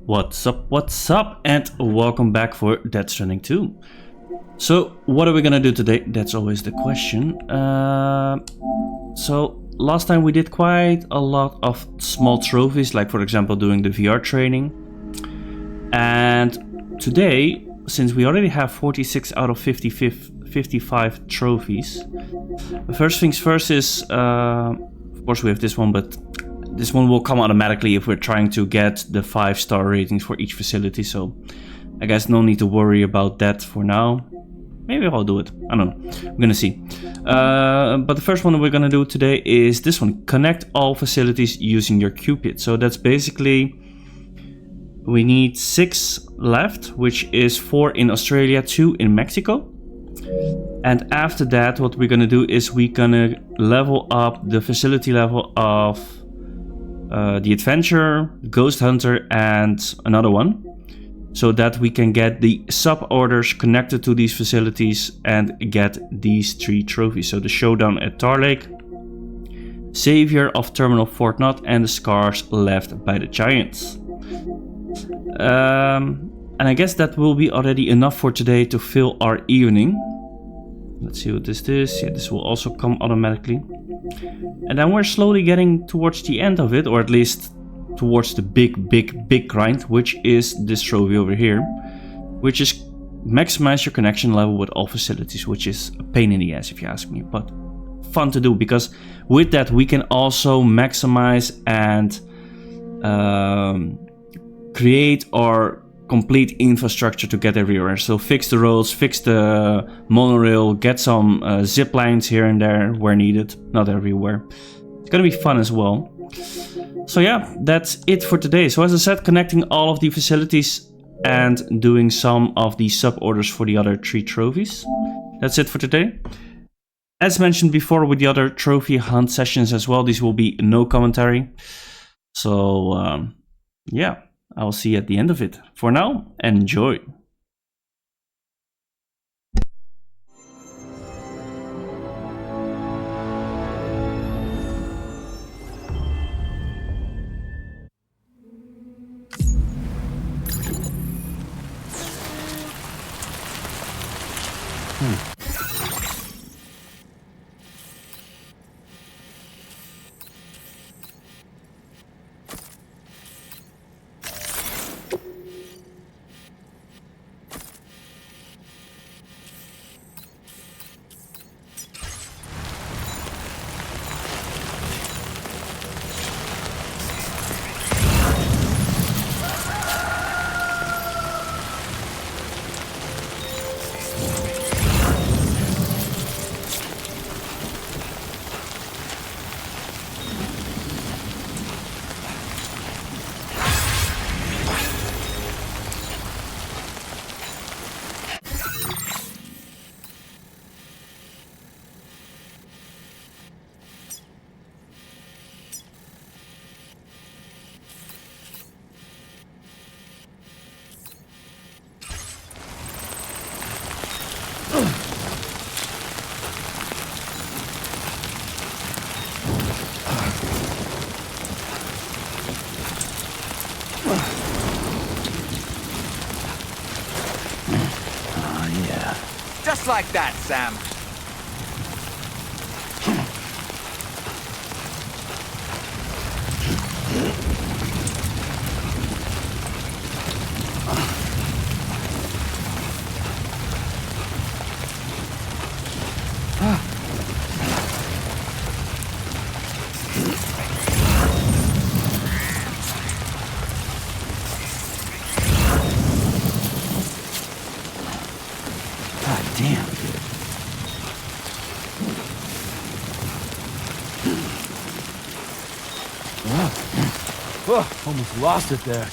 What's up, and welcome back for Death Stranding 2. So, what are we gonna do today? That's always the question. So, last time we did quite a lot of small trophies, like for example doing the VR training. And today, since we already have 46 out of 55 trophies, first things first is, of course we have this one, but this one will come automatically if we're trying to get the 5-star ratings for each facility, so I guess no need to worry about that for now. Maybe I'll do it, I don't know, we're gonna see. But the first one that we're gonna do today is this one, connect all facilities using your Cupid. So that's basically, we need 6 left, which is 4 in Australia, 2 in Mexico. And after that, what we're gonna do is we're gonna level up the facility level of the Adventurer, Ghost Hunter, and another one, so that we can get the sub-orders connected to these facilities and get these 3 trophies. So the Showdown at Tar Lake, Savior of Terminal Fort Knot, and the Scars Left by the Giants. And I guess that will be already enough for today to fill our evening. Let's see what this is. Yeah, this will also come automatically. And then we're slowly getting towards the end of it, or at least towards the big grind, which is this trophy over here, which is maximize your connection level with all facilities, which is a pain in the ass if you ask me, but fun to do, because with that we can also maximize and create our complete infrastructure to get everywhere. So fix the roads, fix the monorail, get some zip lines here and there where needed, not everywhere. It's gonna be fun as well. So yeah, that's it for today. So as I said, connecting all of the facilities and doing some of the sub-orders for the other 3 trophies. That's it for today. As mentioned before with the other trophy hunt sessions as well, these will be no commentary. So yeah, I'll see you at the end of it. For now, enjoy. Just like that, Sam. Almost lost it there.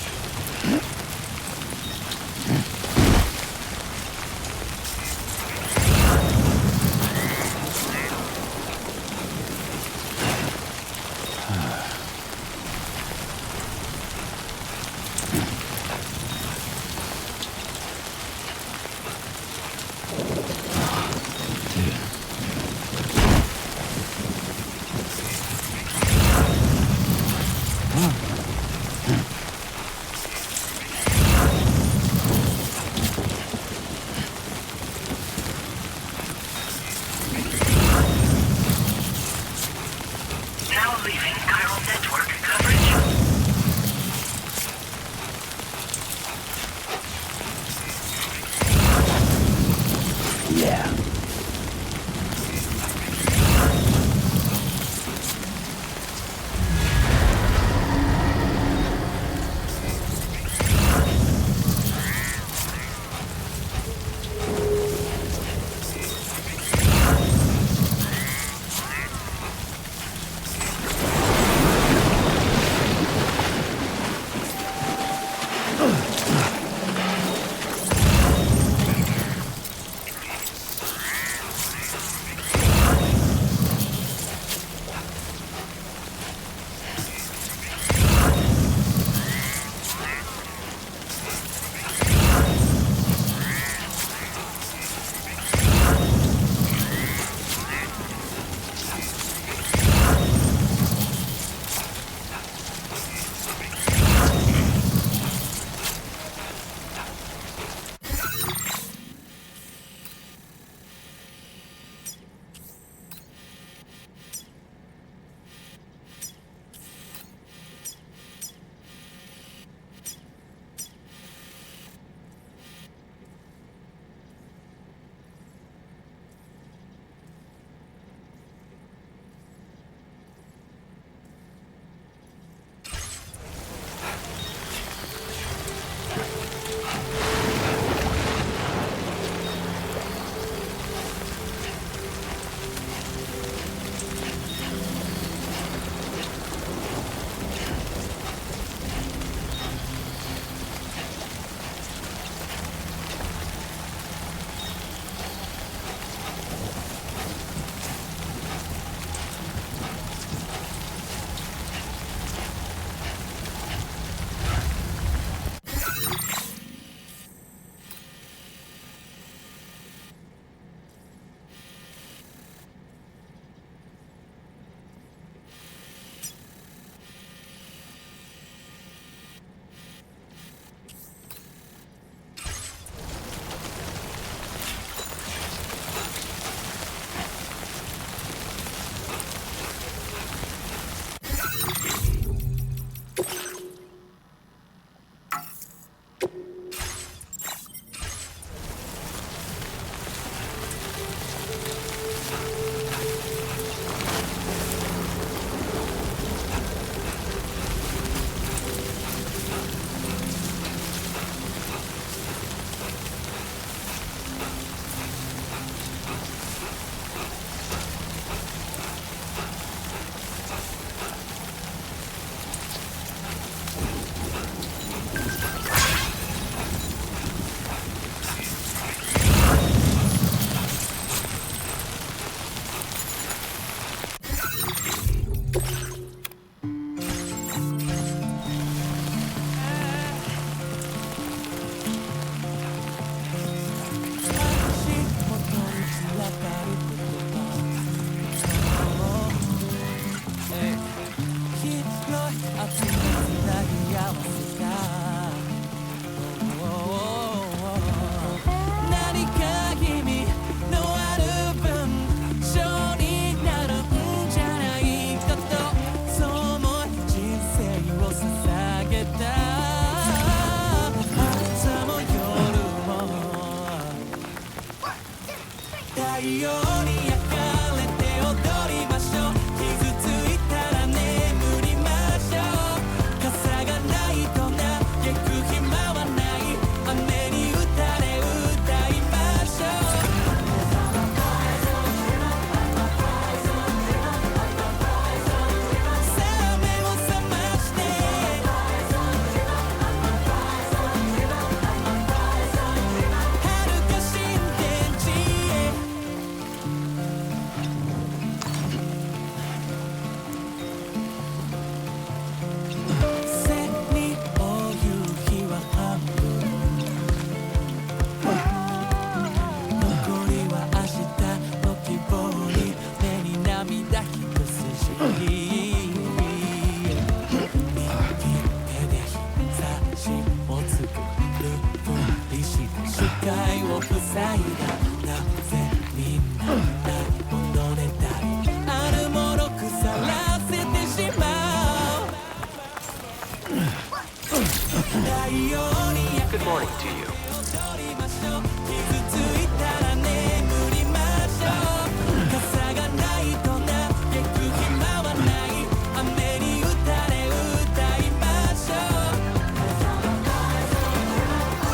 Good morning to you.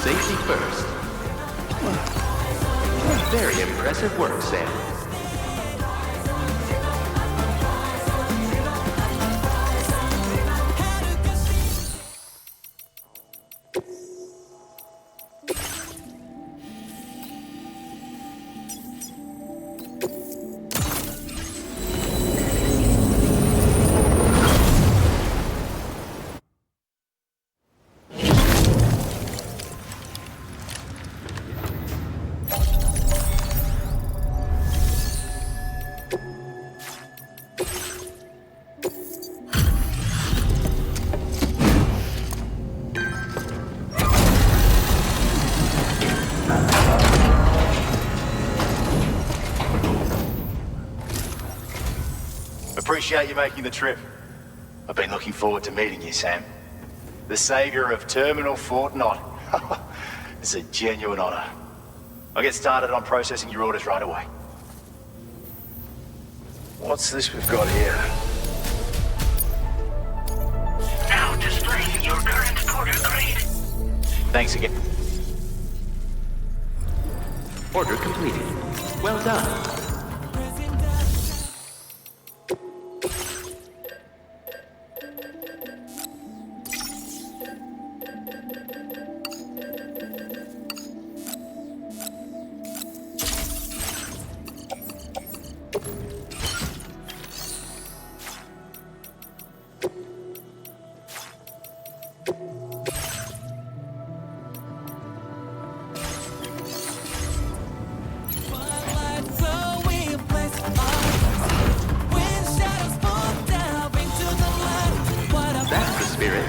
Safety first. Very impressive work, Sam. Appreciate you making the trip. I've been looking forward to meeting you, Sam. The savior of Terminal Fort Knott. It's a genuine honor. I'll get started on processing your orders right away. What's this we've got here? Now displaying your current order grade. Thanks again. Order completed. Well done. That's the spirit.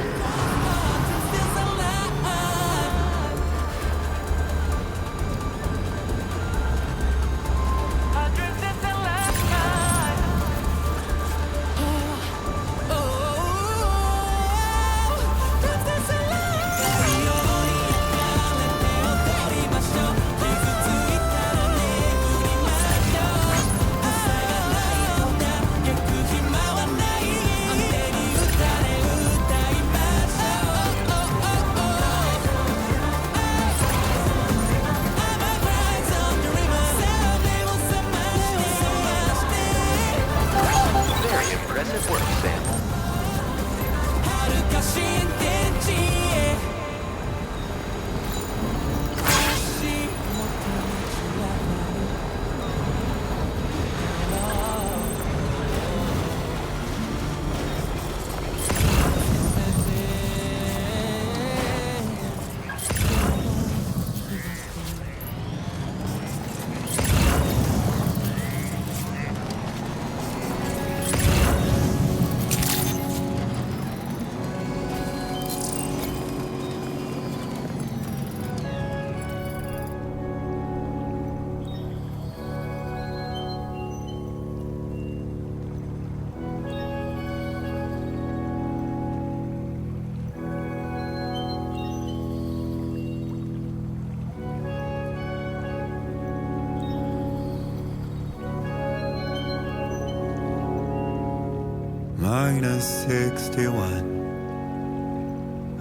-61.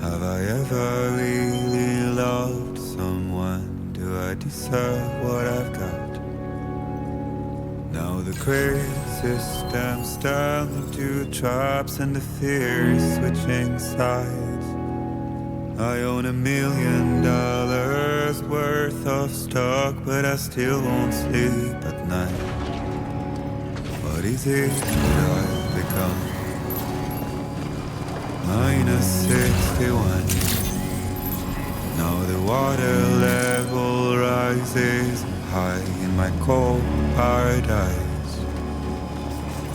Have I ever really loved someone? Do I deserve what I've got? Now the crazy system's turned into traps and the fear is switching sides. I own $1 million worth of stock, but I still won't sleep at night. What is it that I've become? -61. Now the water level rises high in my cold paradise.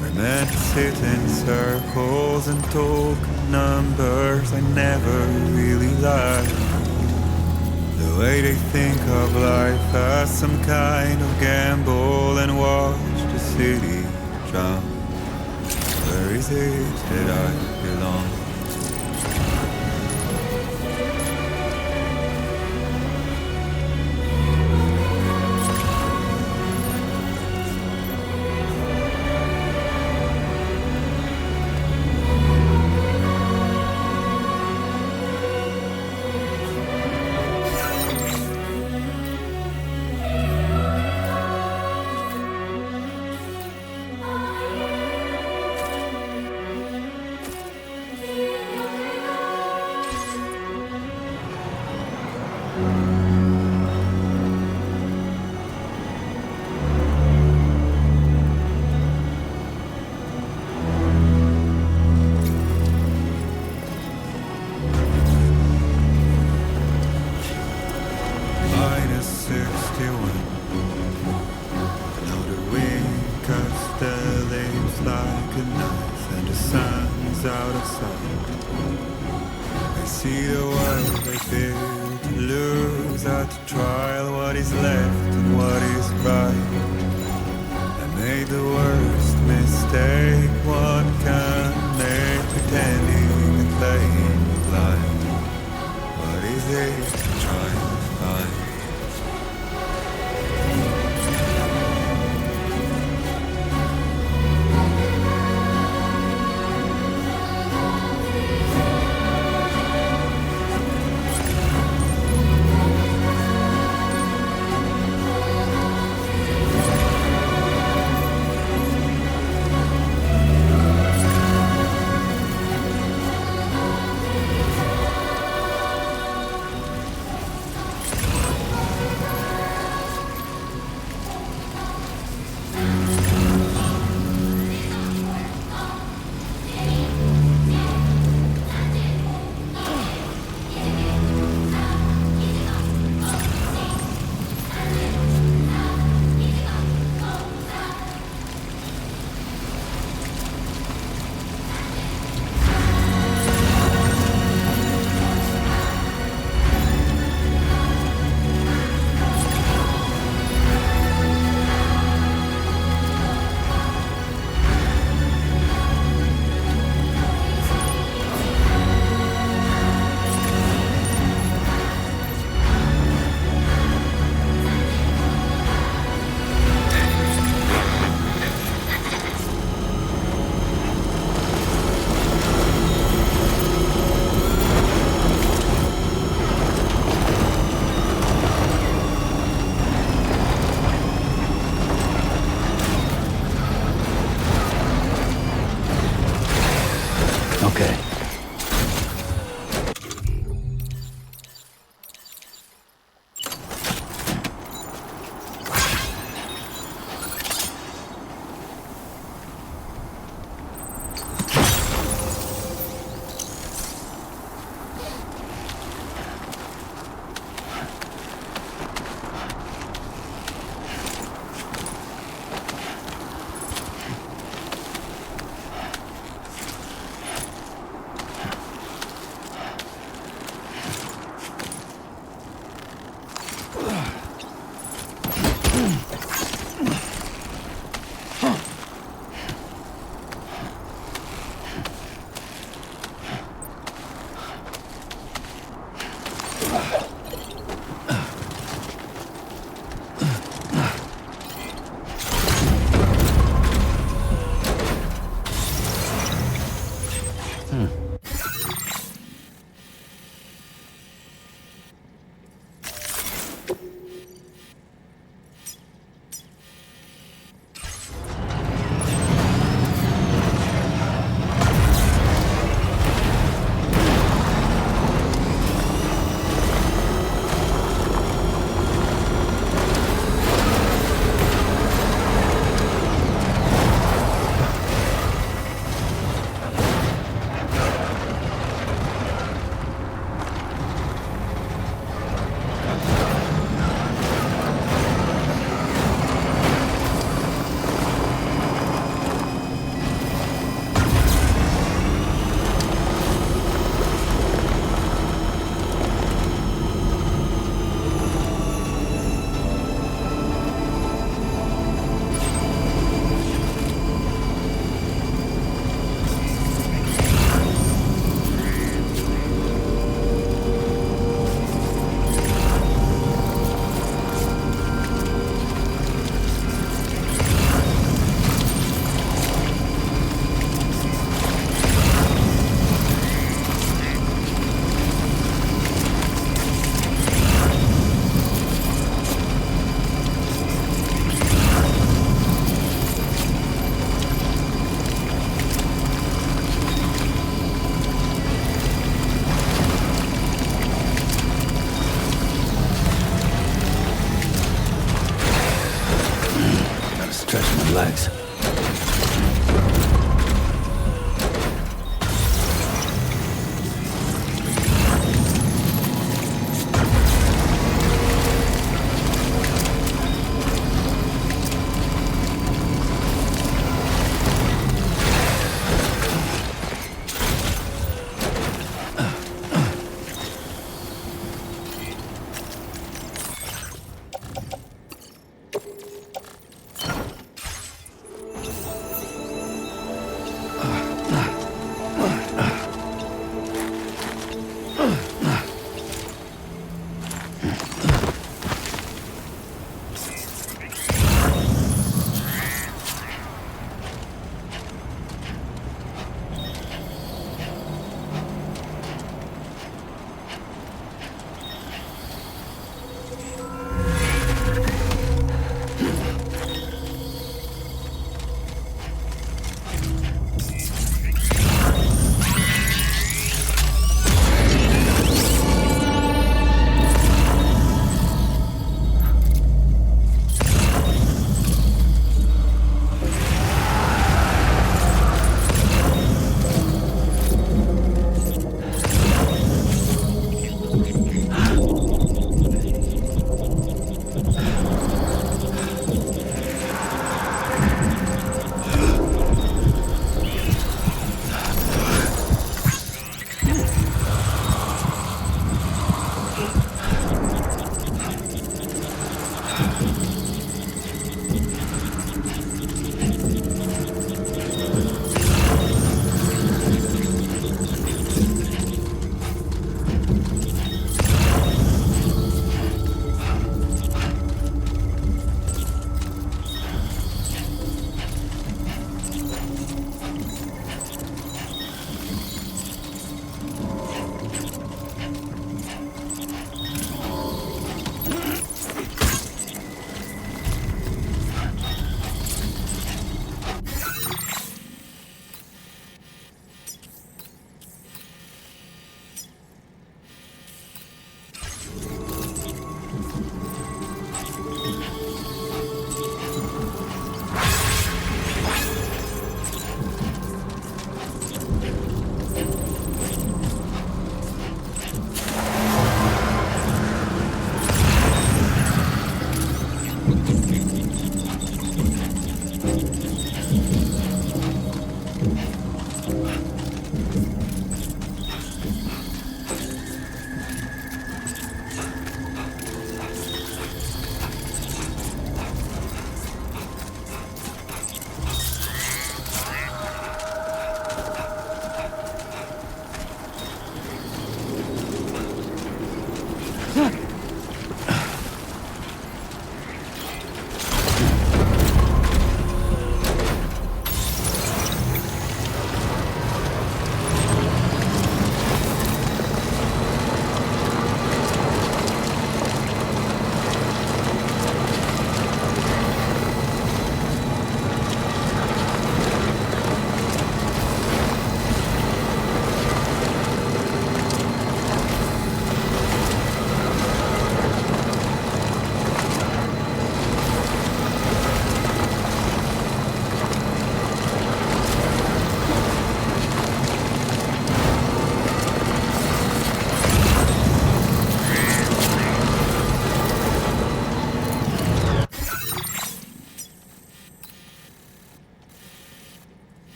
We're meant to sit in circles and talk numbers I never really liked. The way they think of life as some kind of gamble and watch the city drown. Where is it that I belong?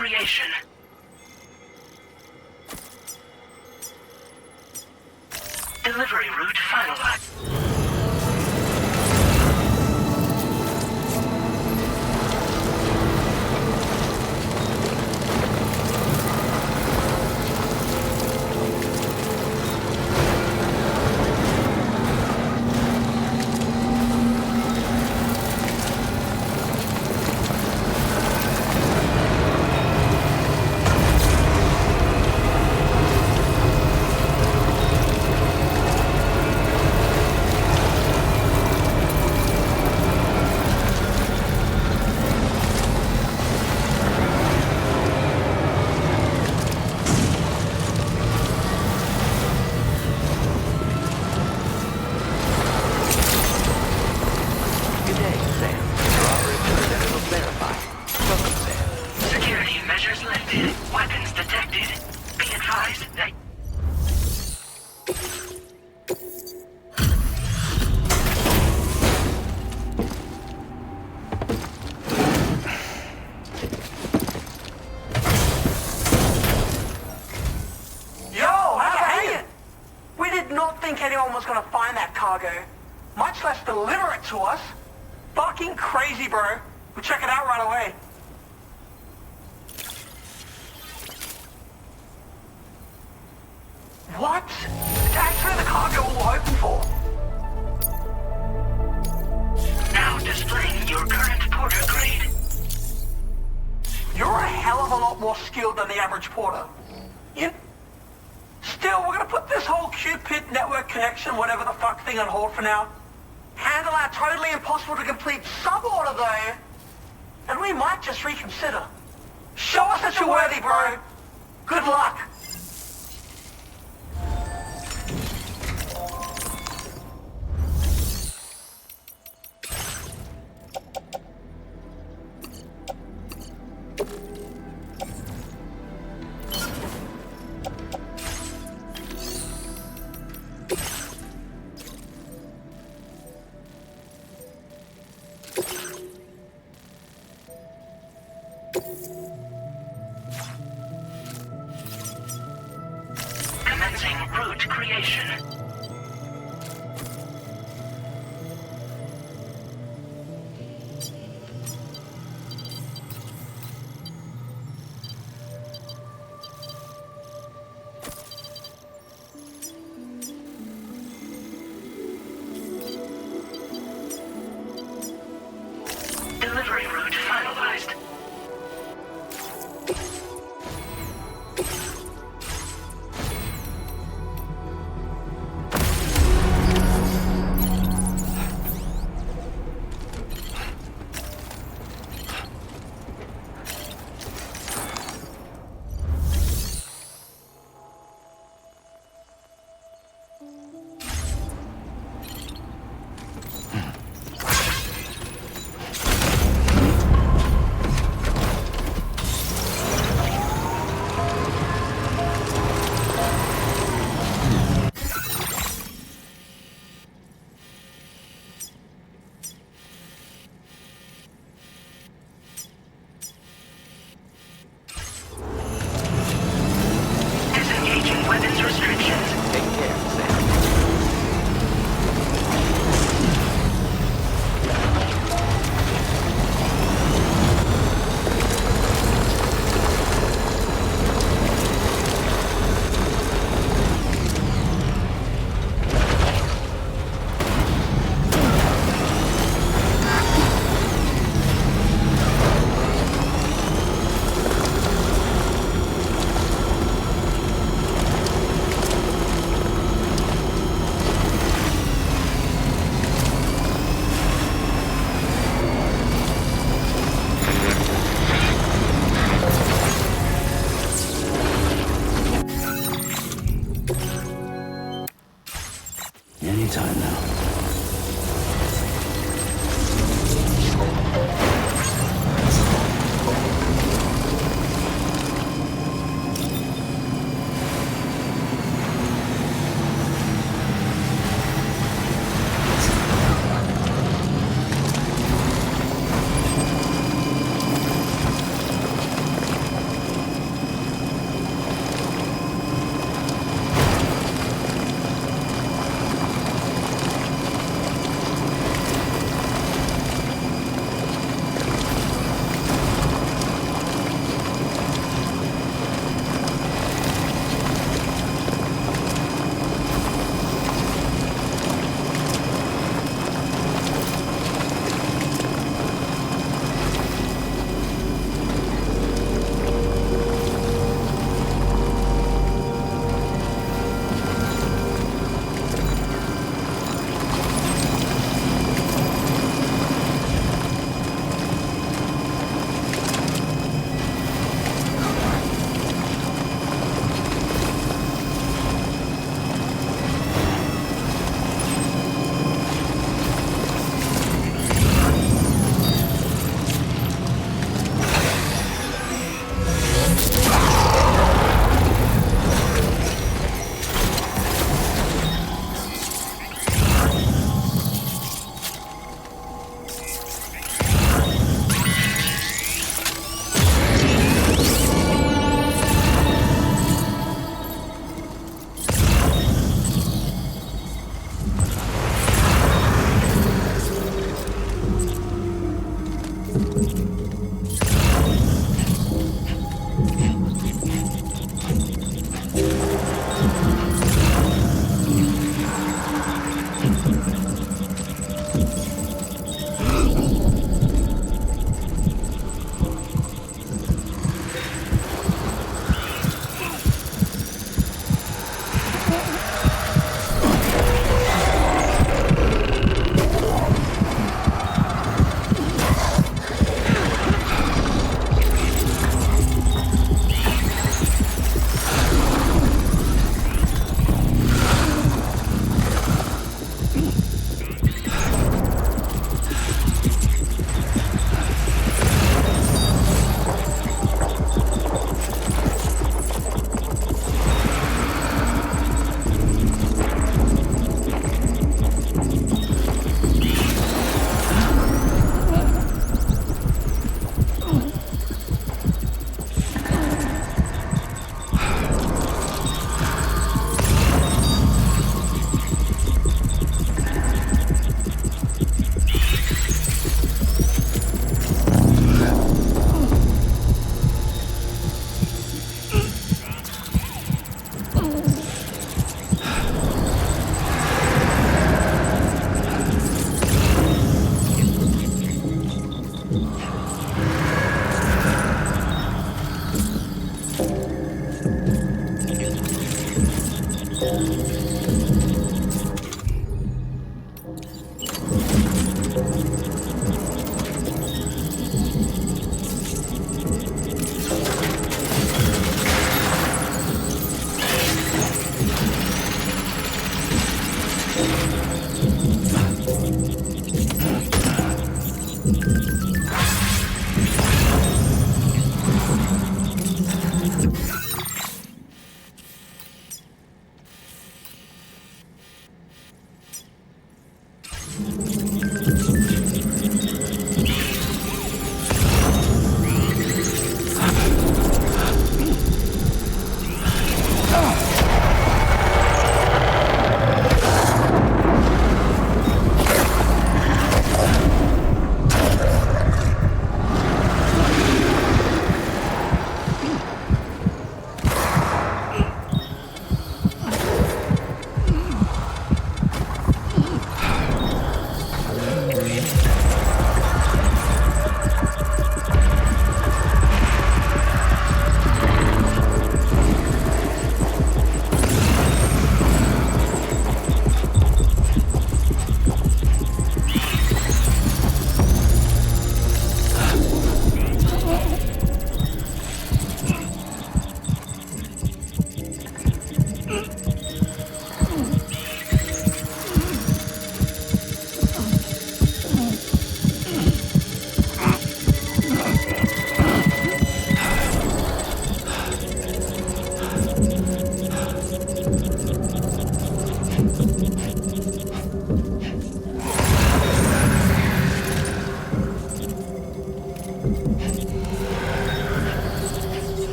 creation. Delivery route finalized. Security measures lifted. Weapons detected. Be advised that... Yo, how's it hanging? We did not think anyone was gonna find that cargo, much less deliver it to us. Fucking crazy, bro. We'll check it out right away. What? It's actually the cargo we were hoping for. Now displaying your current porter grade. You're a hell of a lot more skilled than the average porter. Still, we're gonna put this whole Cupid network connection, whatever the fuck thing, on hold for now. Handle our totally impossible to complete sub-order though, and we might just reconsider. Show us that you're worthy, bro. Good luck. Commencing route creation.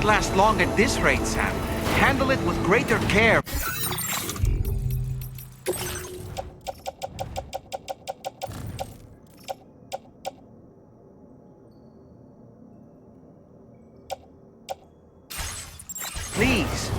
last long at this rate, Sam. Handle it with greater care. Please.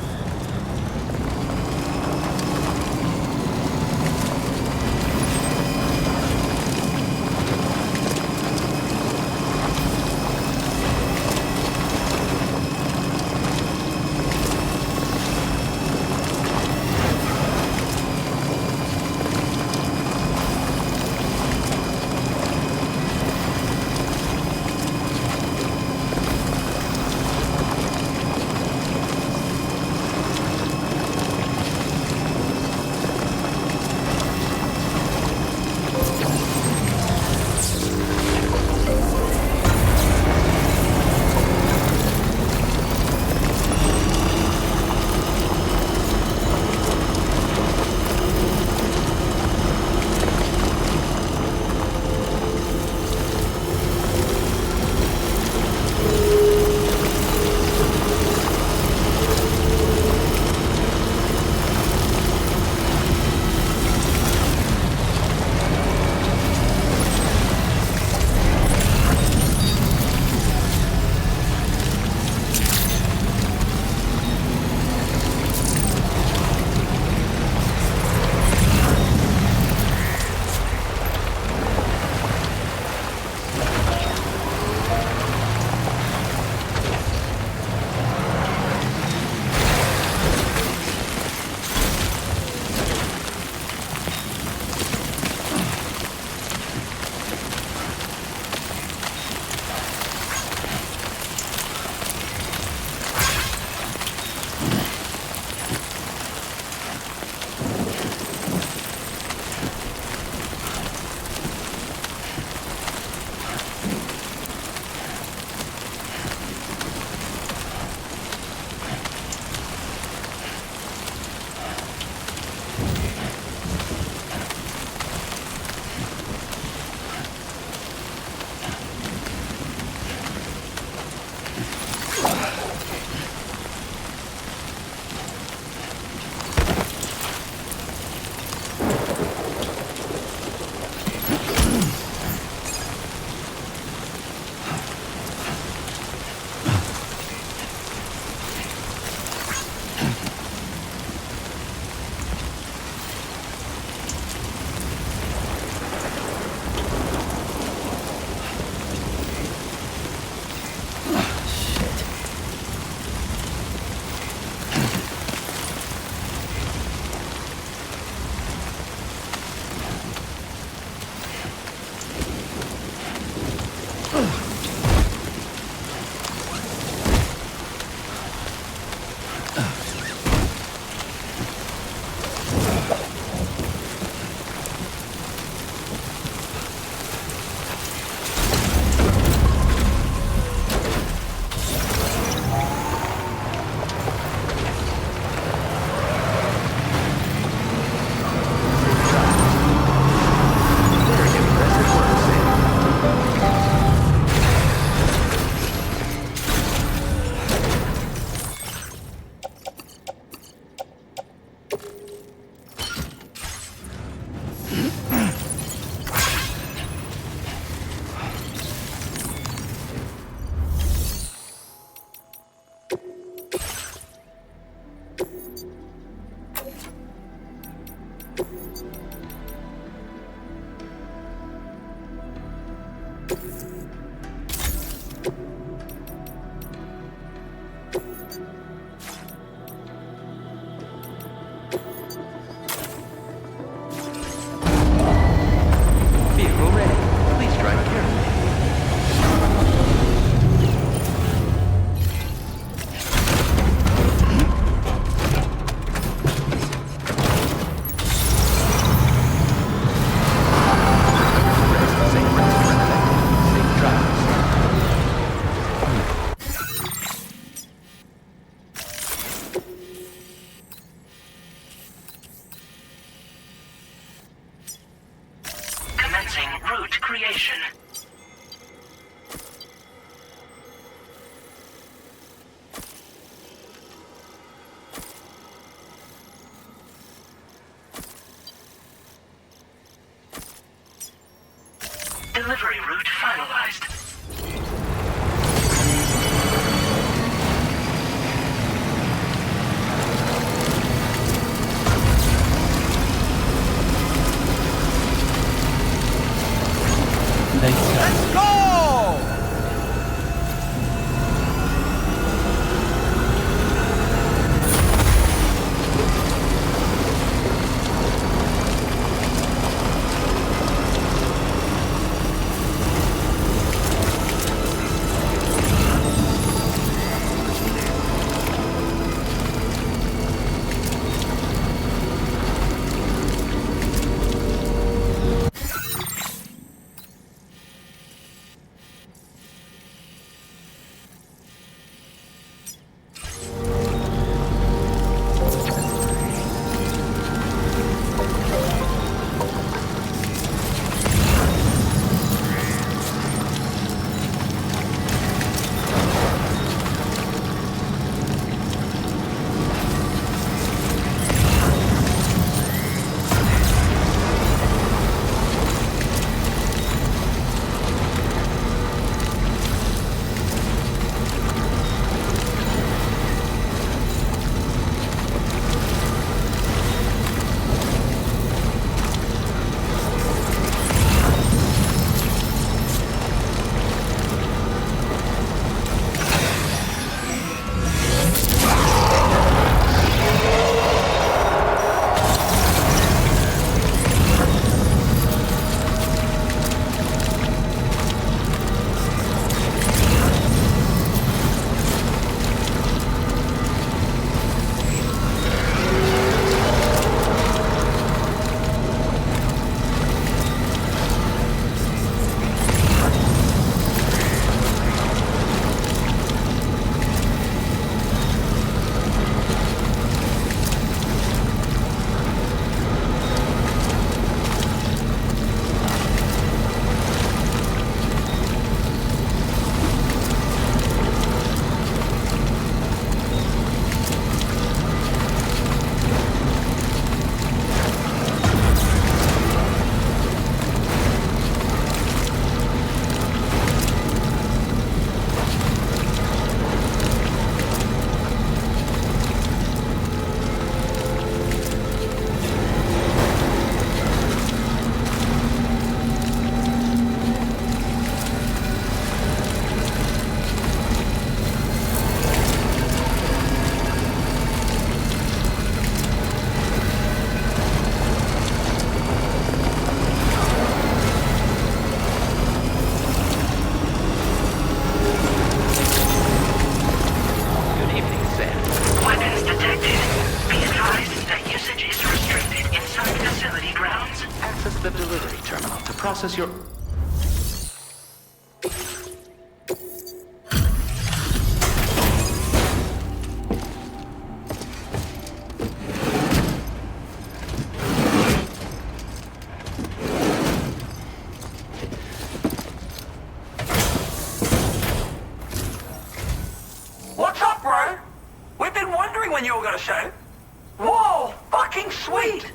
delivery route finalized. Let's go! Process your... What's up, bro? We've been wondering when you were gonna show. Whoa, fucking sweet!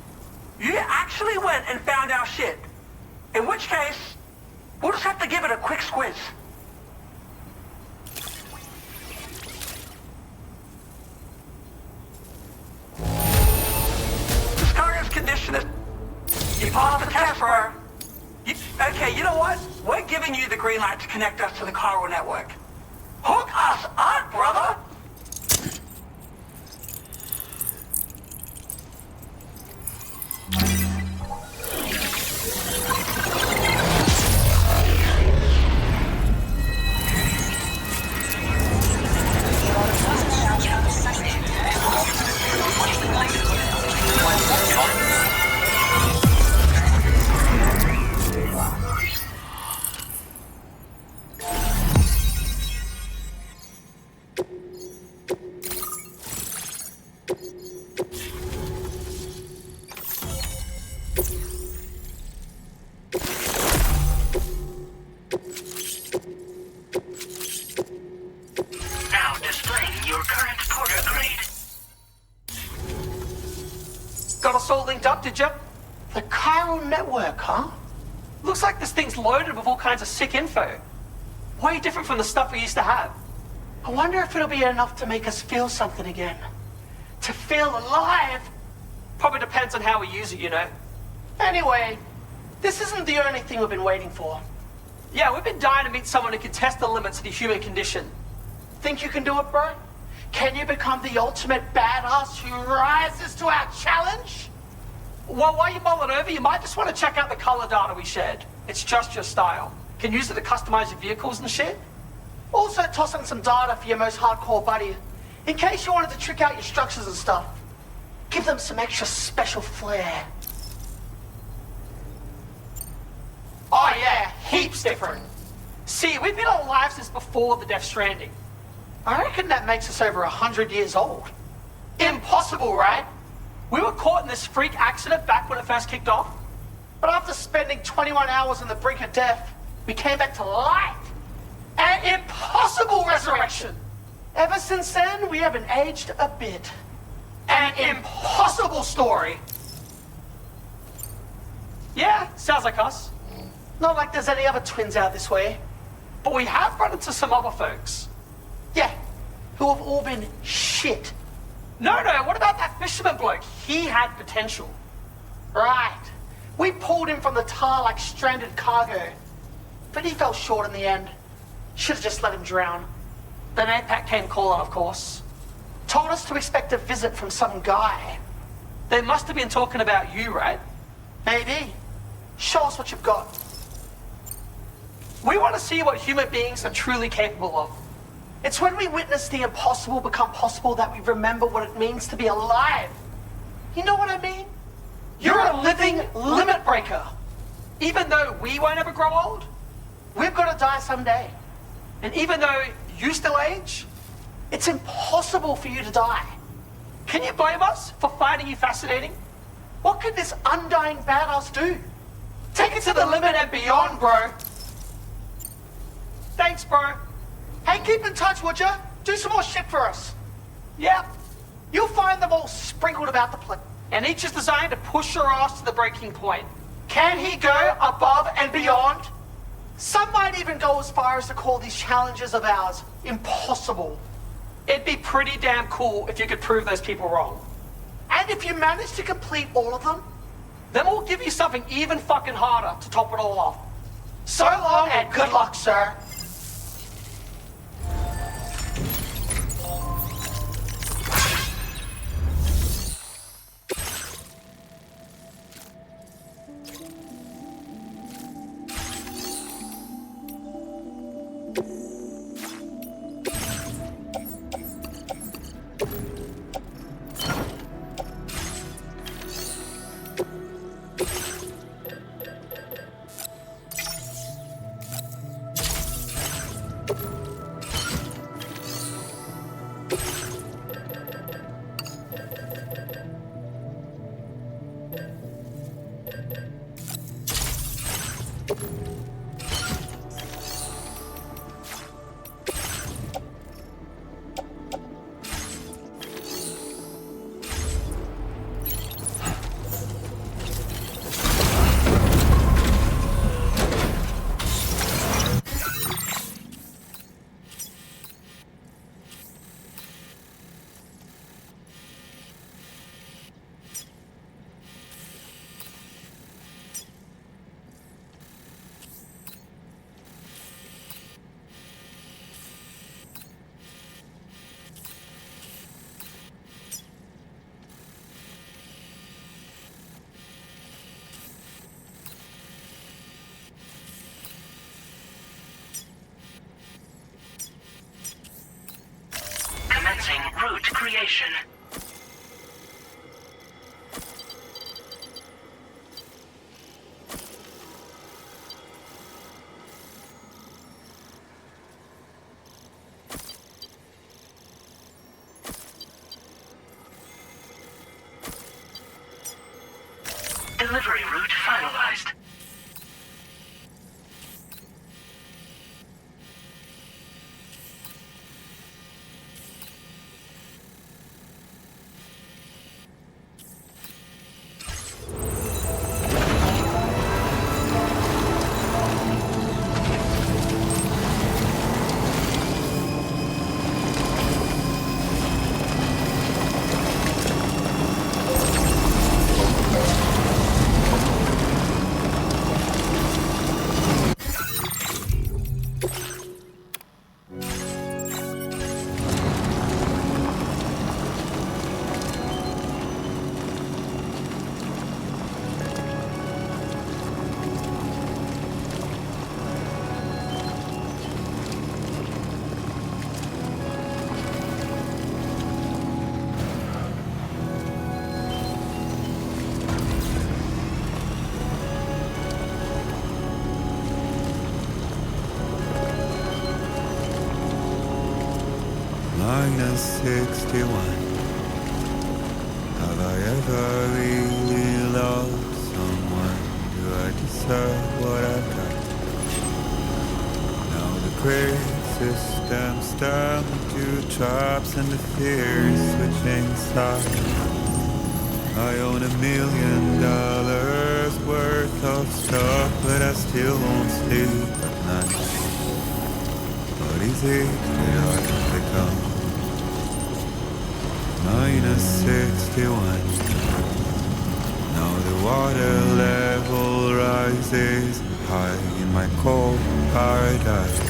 You actually went and found our shit. In which case, we'll just have to give it a quick squiz. This cargo's conditioned. You passed the test, bro. Okay, you know what? We're giving you the green light to connect us to the chiral network. Hook us up, brother! Got us all linked up, did you? The chiral network, huh? Looks like this thing's loaded with all kinds of sick info. Way different from the stuff we used to have. I wonder if it'll be enough to make us feel something again. To feel alive. Probably depends on how we use it, you know. Anyway, this isn't the only thing we've been waiting for. Yeah, we've been dying to meet someone who can test the limits of the human condition. Think you can do it, bro? Can you become the ultimate badass who rises to our challenge? Well, while you mull it over, you might just want to check out the color data we shared. It's just your style. Can use it to customize your vehicles and shit. Also toss in some data for your most hardcore buddy, in case you wanted to trick out your structures and stuff. Give them some extra special flair. Oh yeah, heaps different. See, we've been alive since before the Death Stranding. I reckon that makes us over 100 years old. Impossible, right? We were caught in this freak accident back when it first kicked off. But after spending 21 hours on the brink of death, we came back to life. An impossible resurrection. Ever since then, we haven't aged a bit. An impossible story. Yeah, sounds like us. Not like there's any other twins out this way. But we have run into some other folks. Yeah, who have all been shit. No, what about that fisherman bloke? He had potential. Right. We pulled him from the tar like stranded cargo. But he fell short in the end. Should have just let him drown. Then APAC came calling, of course. Told us to expect a visit from some guy. They must have been talking about you, right? Maybe. Show us what you've got. We want to see what human beings are truly capable of. It's when we witness the impossible become possible that we remember what it means to be alive. You know what I mean? You're a living limit breaker. Even though we won't ever grow old, we've got to die someday. And even though you still age, it's impossible for you to die. Can you blame us for finding you fascinating? What could this undying badass do? Take it to the limit and beyond, bro. Thanks, bro. Hey, keep in touch, would ya? Do some more shit for us. Yep. You'll find them all sprinkled about the place. And each is designed to push your ass to the breaking point. Can he go above and beyond? Some might even go as far as to call these challenges of ours impossible. It'd be pretty damn cool if you could prove those people wrong. And if you manage to complete all of them, then we'll give you something even fucking harder to top it all off. So long and good luck, sir. Commencing route creation. Delivery route finalized. -61. Have I ever really loved someone? Do I deserve what I've got? Now the crazy system's down to traps and the fears switching sides. I own $1 million worth of stuff, but I still won't sleep at night. What is it that I've become? -61. Now the water level rises high in my cold paradise,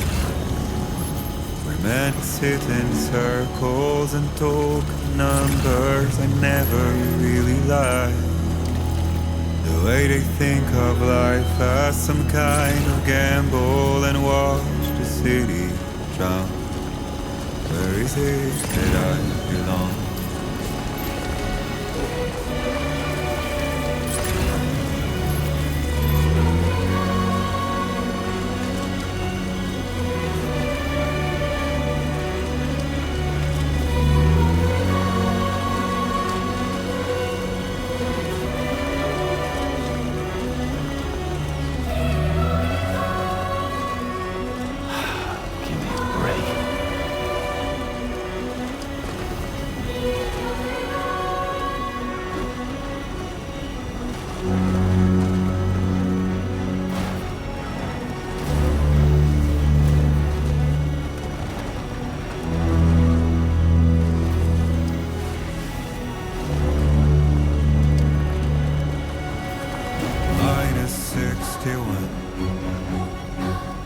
where men sit in circles and talk numbers I never really liked. The way they think of life as some kind of gamble and watch the city drown. Where is it that I belong?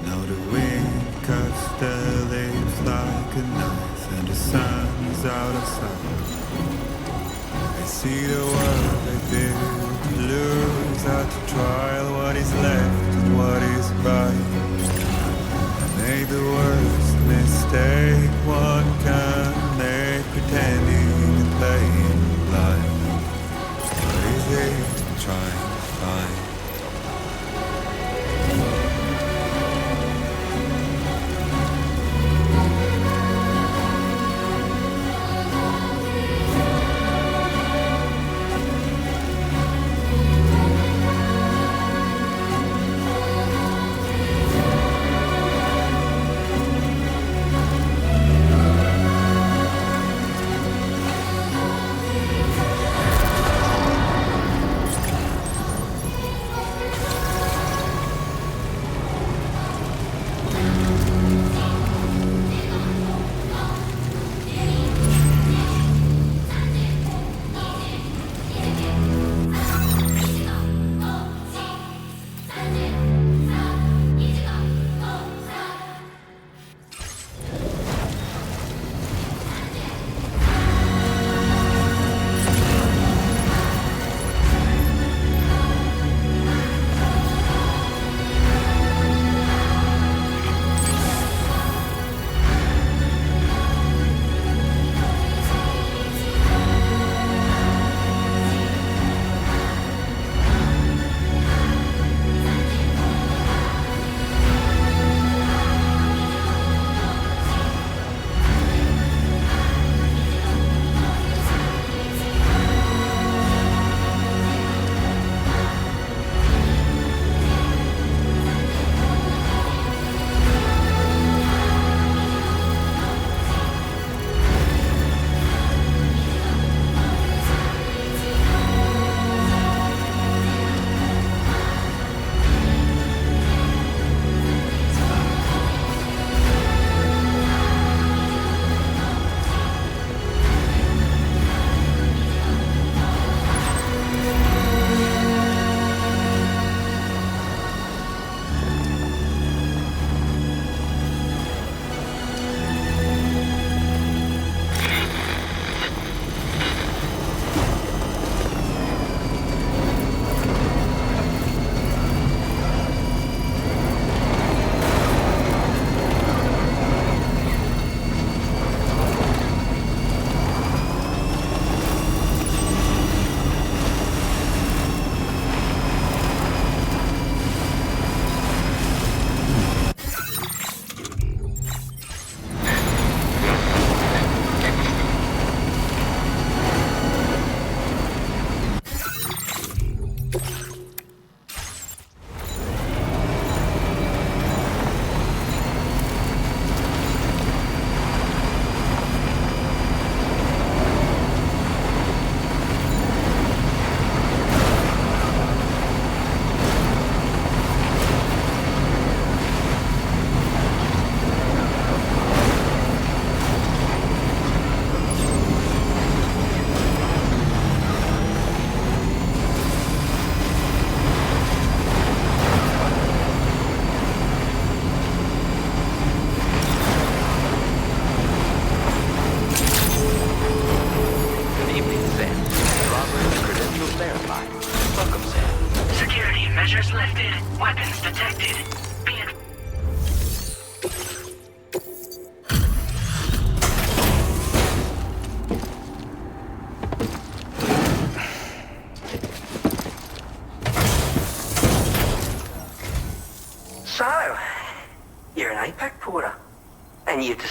Now the wind cuts the leaves like a knife, and the sun is out of sight. I see the world I built to lose at the trial, what is left and what is right. I made the worst mistake one can make, pretending and playing blind. What is it I'm trying to find?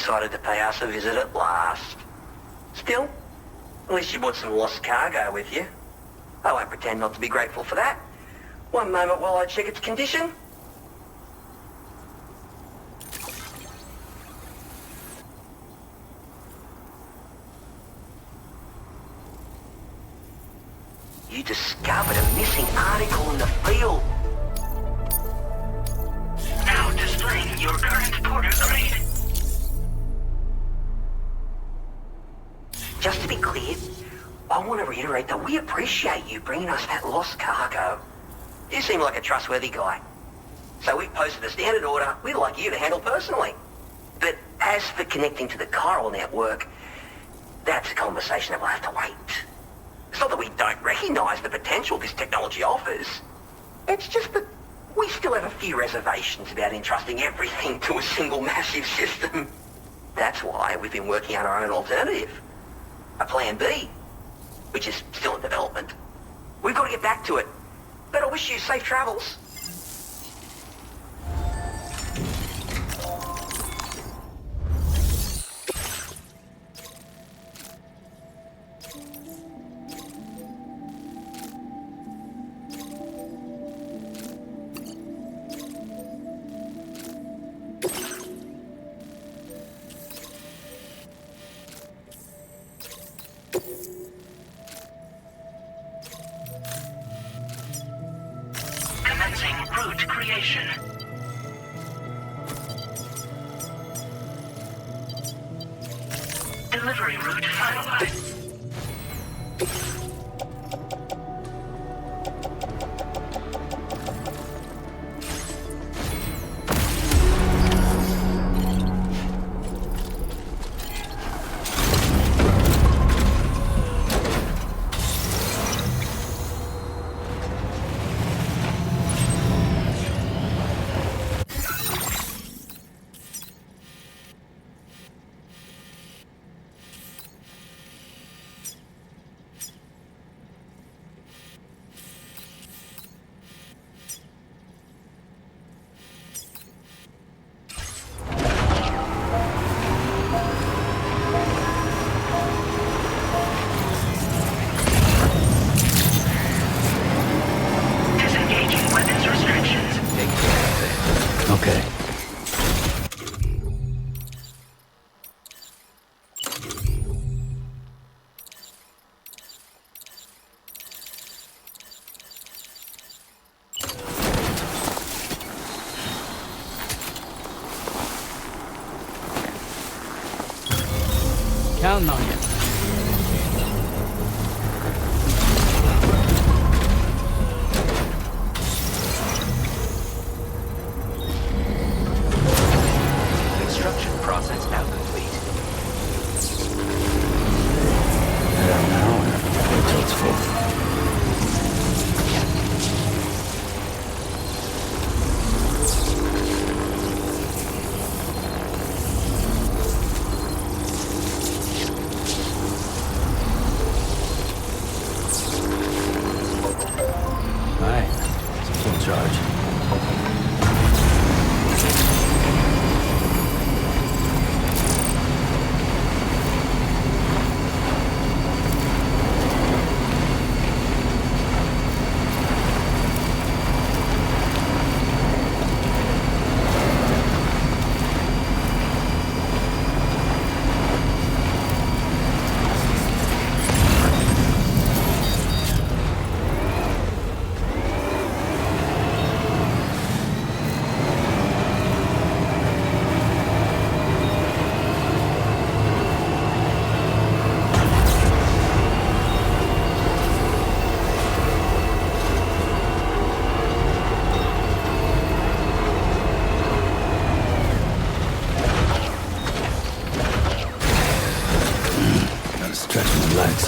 decided to pay us a visit at last. Still, at least you brought some lost cargo with you. I won't pretend not to be grateful for that. One moment while I check its condition. You discovered a missing article in the field. Now displaying your current porter grade. Just to be clear, I want to reiterate that we appreciate you bringing us that lost cargo. You seem like a trustworthy guy. So we posted a standard order we'd like you to handle personally. But as for connecting to the Chiral network, that's a conversation that will have to wait. It's not that we don't recognize the potential this technology offers. It's just that we still have a few reservations about entrusting everything to a single massive system. That's why we've been working on our own alternative. A plan B, which is still in development. We've got to get back to it. But I wish you safe travels. Commencing route creation. Delivery route finalized. Disengaging weapons restrictions. Okay. Counting on you. Construction process now complete. Head out now and wait till it's full. Alright, it's full charge. Gotta stretch my legs.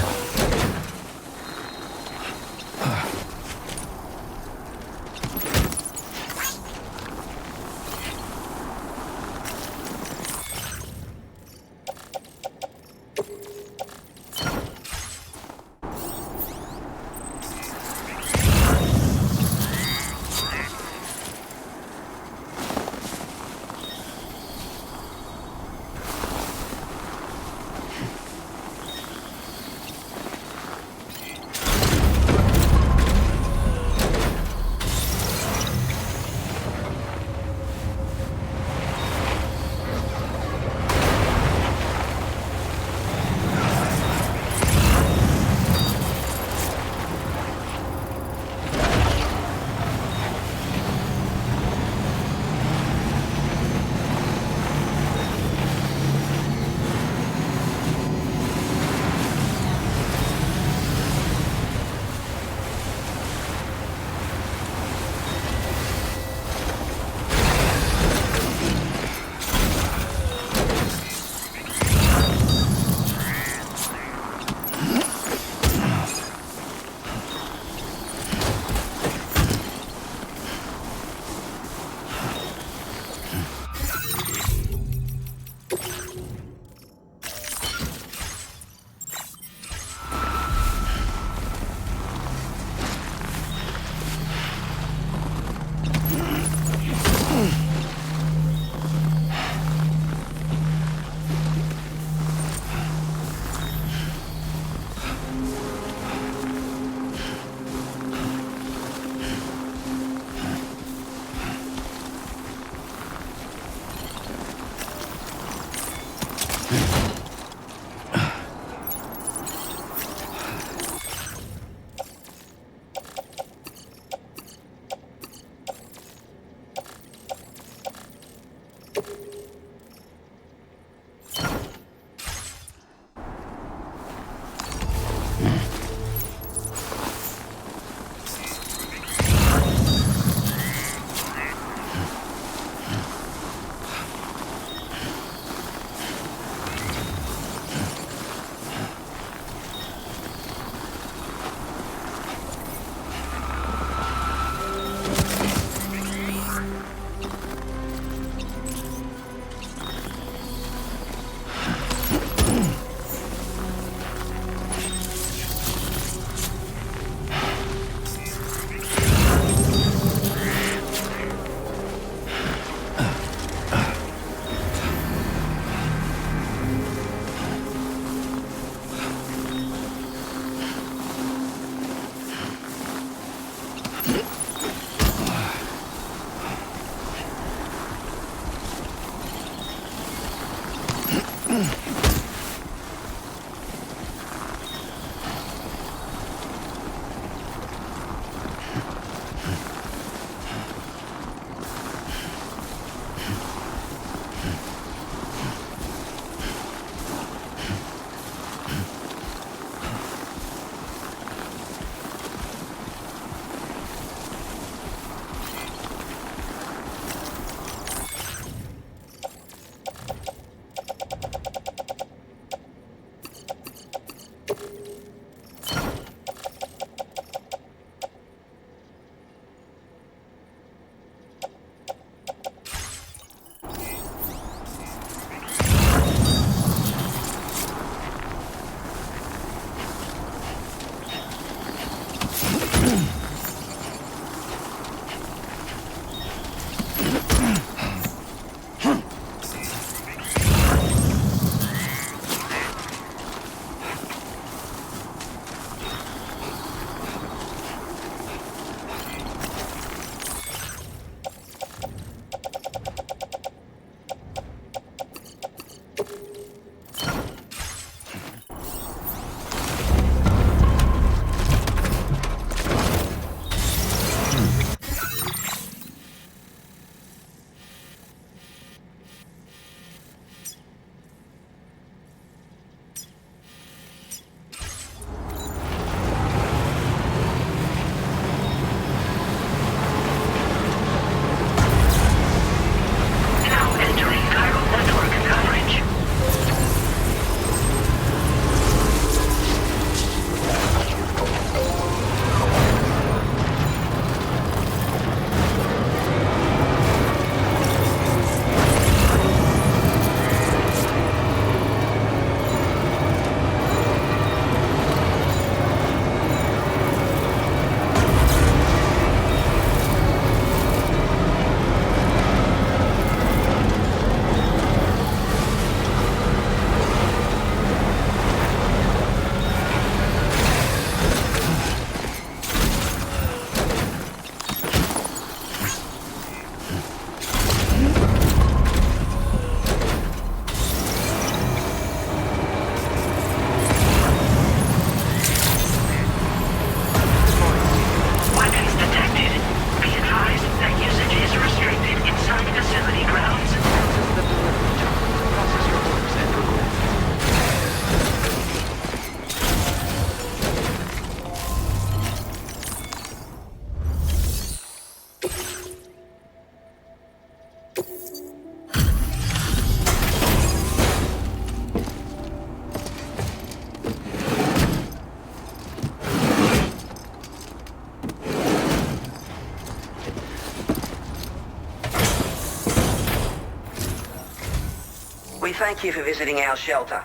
We thank you for visiting our shelter.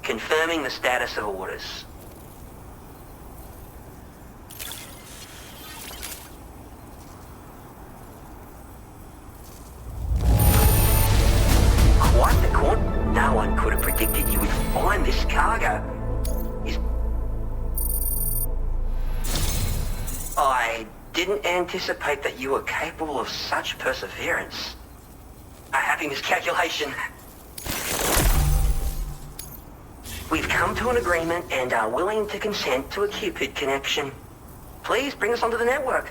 Confirming the status of orders. Quite the corn. No one could have predicted you would find this cargo. I didn't anticipate that you were capable of such perseverance. A happy miscalculation. We've come to an agreement and are willing to consent to a Cupid connection. Please bring us onto the network.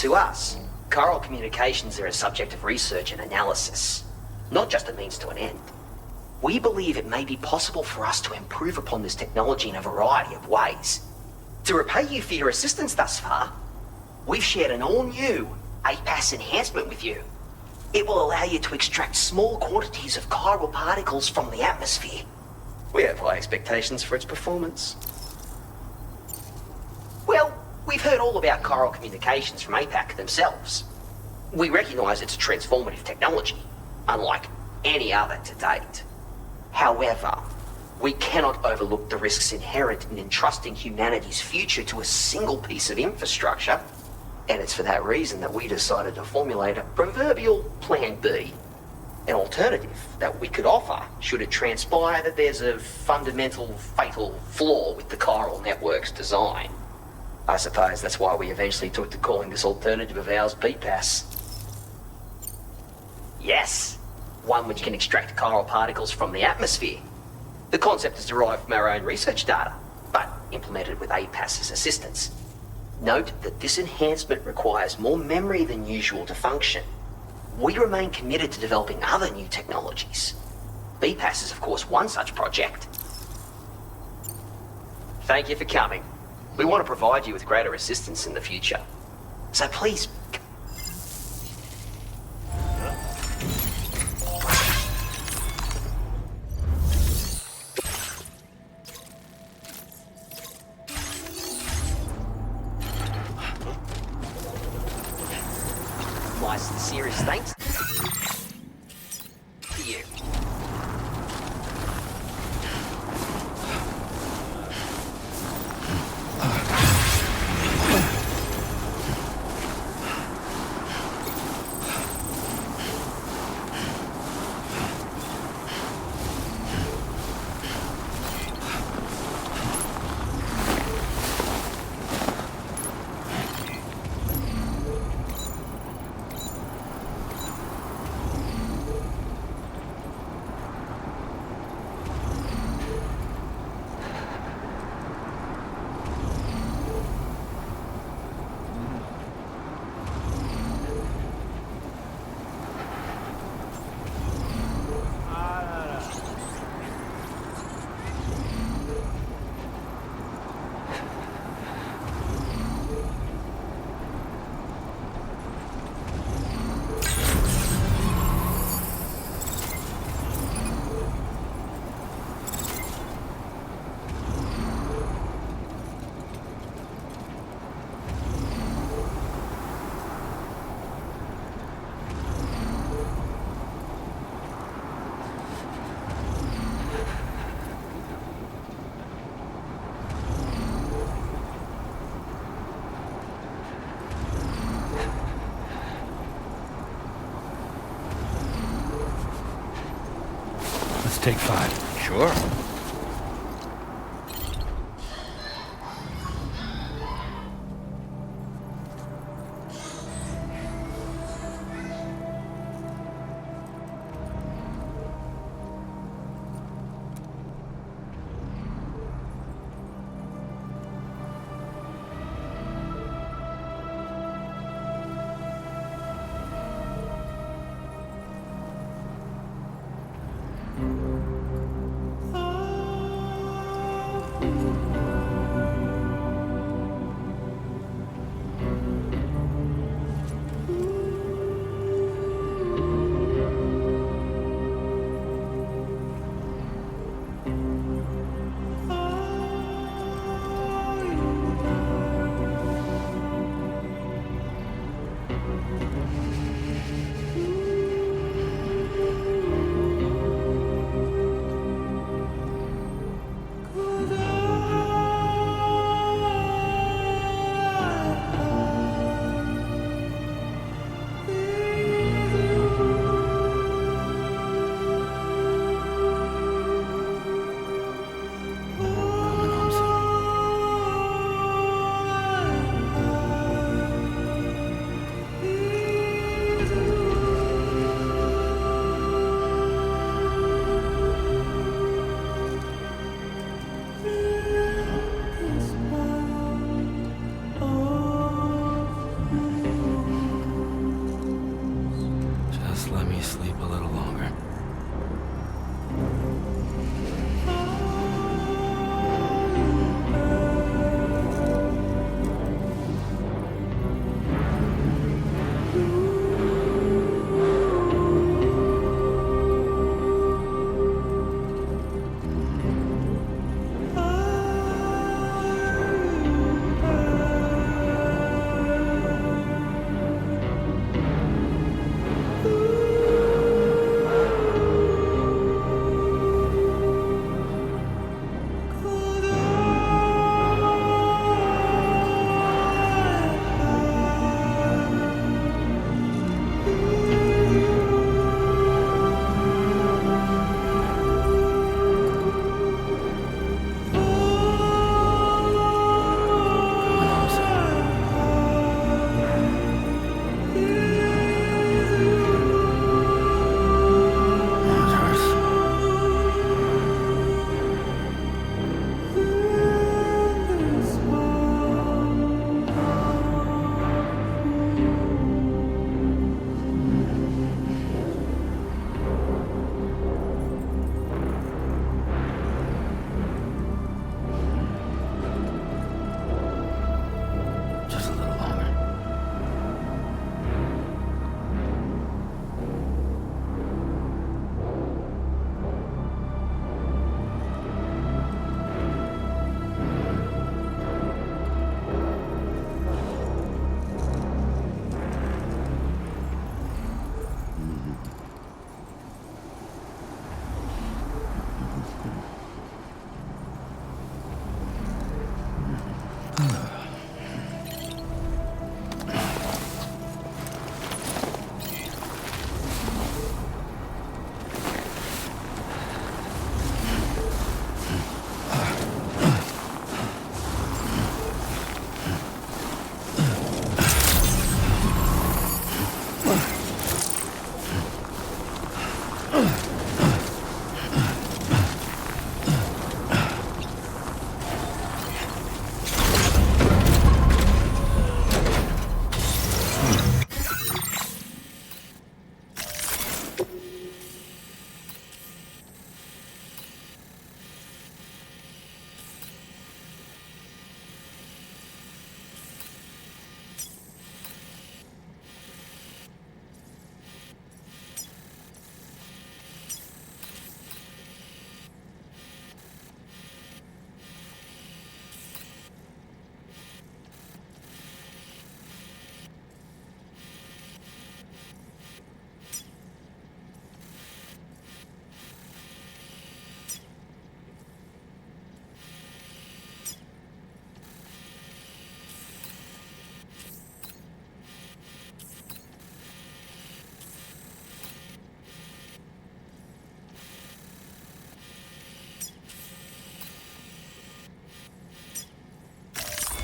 To us, Chiral communications are a subject of research and analysis, not just a means to an end. We believe it may be possible for us to improve upon this technology in a variety of ways. To repay you for your assistance thus far, we've shared an all-new APAS enhancement with you. It will allow you to extract small quantities of chiral particles from the atmosphere. We have high expectations for its performance. Well, we've heard all about chiral communications from APAC themselves. We recognise it's a transformative technology, unlike any other to date. However, we cannot overlook the risks inherent in entrusting humanity's future to a single piece of infrastructure, and it's for that reason that we decided to formulate a proverbial Plan B. An alternative that we could offer should it transpire that there's a fundamental, fatal flaw with the chiral network's design. I suppose that's why we eventually took to calling this alternative of ours BPAS. Yes, one which can extract chiral particles from the atmosphere. The concept is derived from our own research data, but implemented with APAS's assistance. Note that this enhancement requires more memory than usual to function. We remain committed to developing other new technologies. BPAS is of course one such project. Thank you for coming. We want to provide you with greater assistance in the future. So please... My sincerest thanks to you. Take 5. Sure.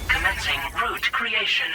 Commencing route creation.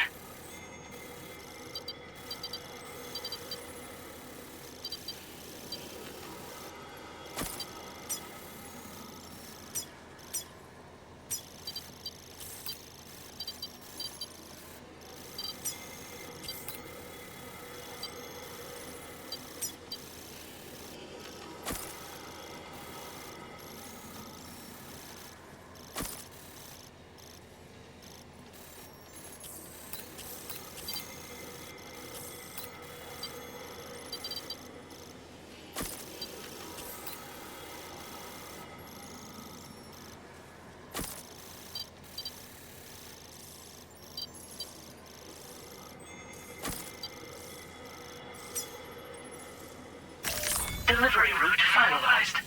Delivery route finalized.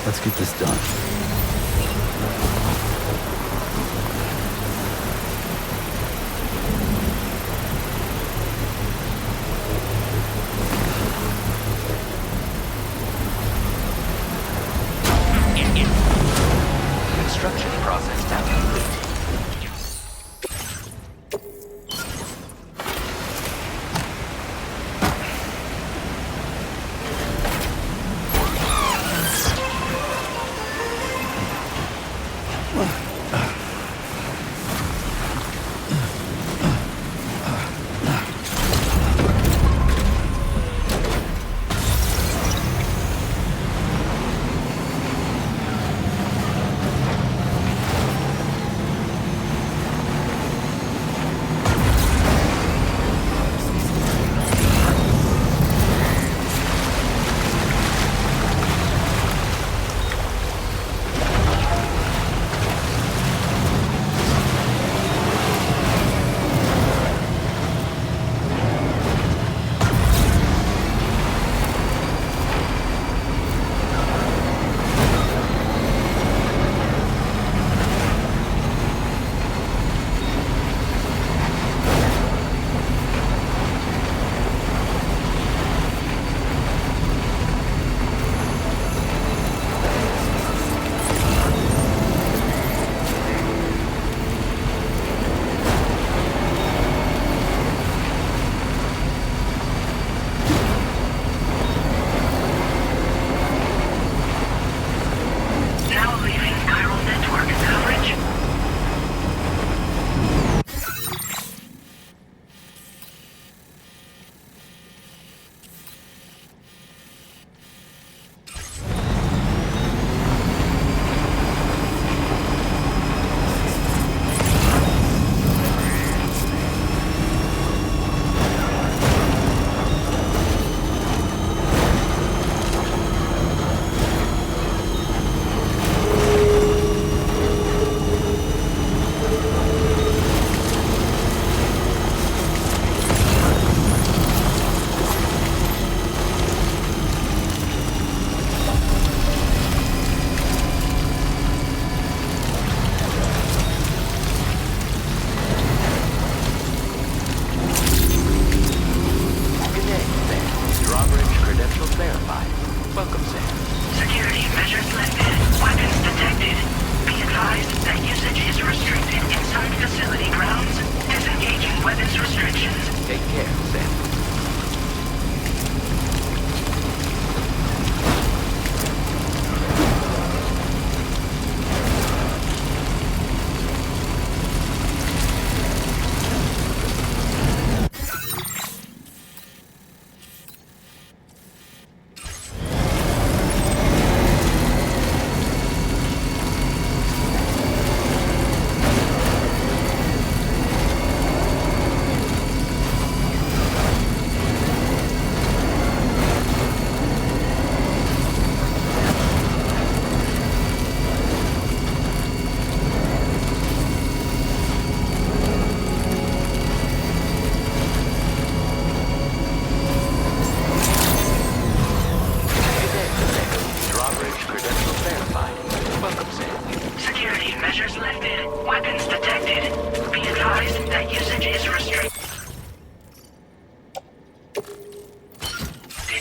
Let's get this done. Construction process now complete.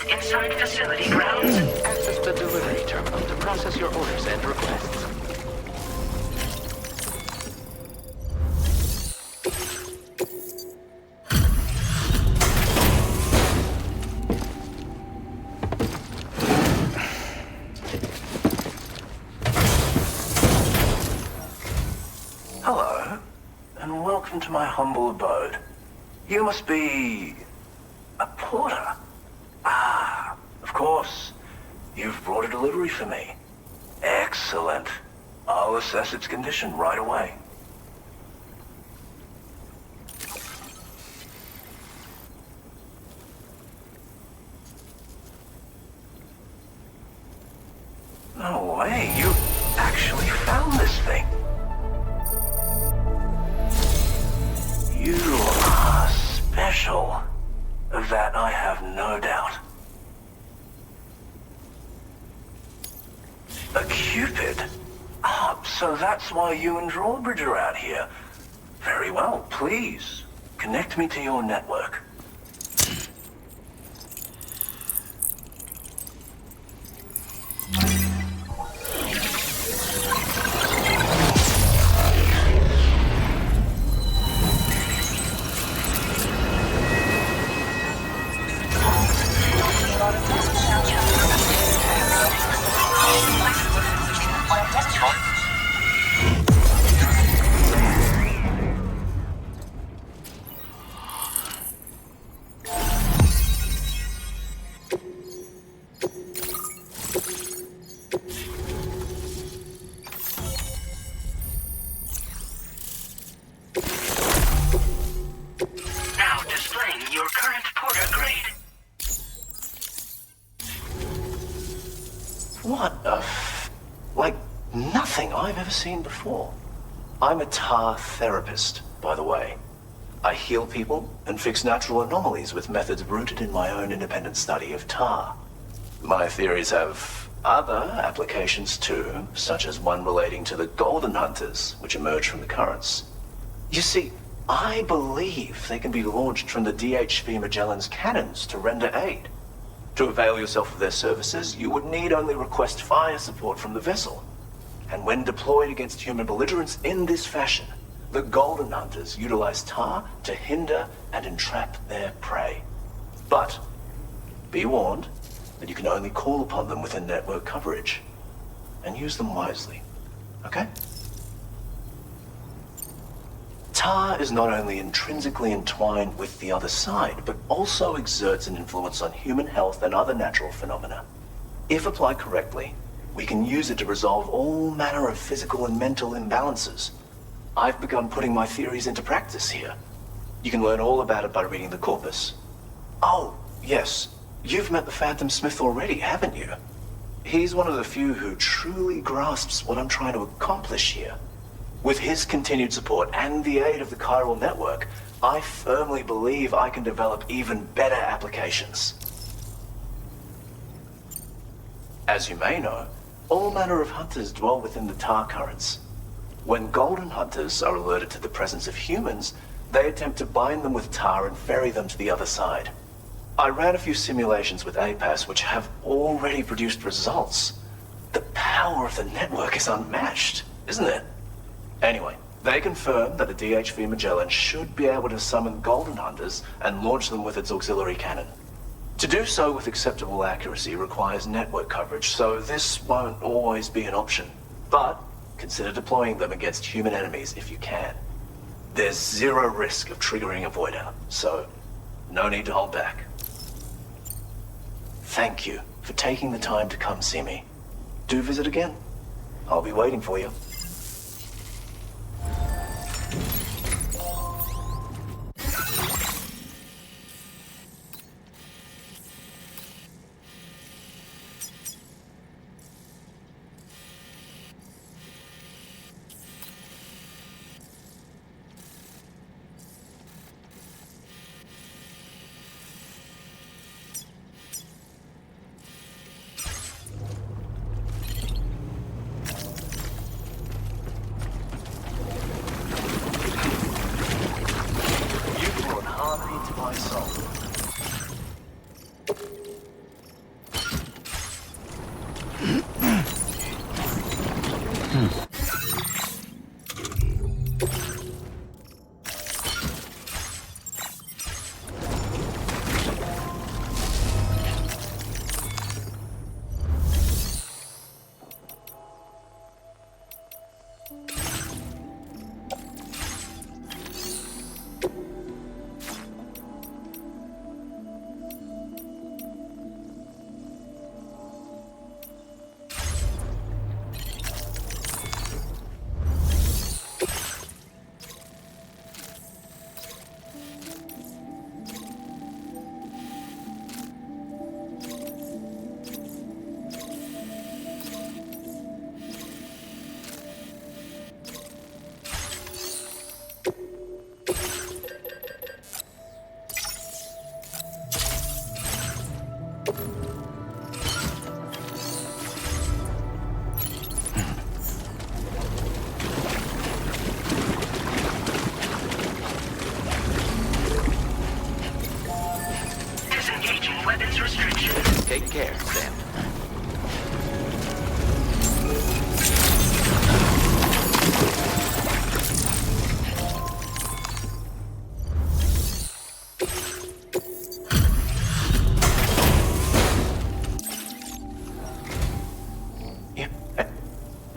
Inside facility grounds. Access the delivery terminal to process your orders and requests. Hello, and welcome to my humble abode. You must be a porter. Ah, of course. You've brought a delivery for me. Excellent. I'll assess its condition right away. No way, you actually found this thing. You are special. Of that I have no doubt. A Cupid? Ah, so that's why you and Drawbridge are out here. Very well, please. Connect me to your network. Now displaying your current porter grade. What like nothing I've ever seen before. I'm a tar therapist, by the way. I heal people and fix natural anomalies with methods rooted in my own independent study of tar. My theories have other applications too, such as one relating to the golden hunters, which emerge from the currents. You see, I believe they can be launched from the DHV Magellan's cannons to render aid. To avail yourself of their services, you would need only request fire support from the vessel. And when deployed against human belligerents in this fashion, the Golden Hunters utilize tar to hinder and entrap their prey. But be warned that you can only call upon them within network coverage. And use them wisely, okay? Tar is not only intrinsically entwined with the other side, but also exerts an influence on human health and other natural phenomena. If applied correctly, we can use it to resolve all manner of physical and mental imbalances. I've begun putting my theories into practice here. You can learn all about it by reading the corpus. Oh, yes. You've met the Phantom Smith already, haven't you? He's one of the few who truly grasps what I'm trying to accomplish here. With his continued support and the aid of the Chiral network, I firmly believe I can develop even better applications. As you may know, all manner of hunters dwell within the tar currents. When golden hunters are alerted to the presence of humans, they attempt to bind them with tar and ferry them to the other side. I ran a few simulations with APAS which have already produced results. The power of the network is unmatched, isn't it? Anyway, they confirm that the DHV Magellan should be able to summon golden hunters and launch them with its auxiliary cannon. To do so with acceptable accuracy requires network coverage, so this won't always be an option. But consider deploying them against human enemies if you can. There's zero risk of triggering a void out, so no need to hold back. Thank you for taking the time to come see me. Do visit again. I'll be waiting for you.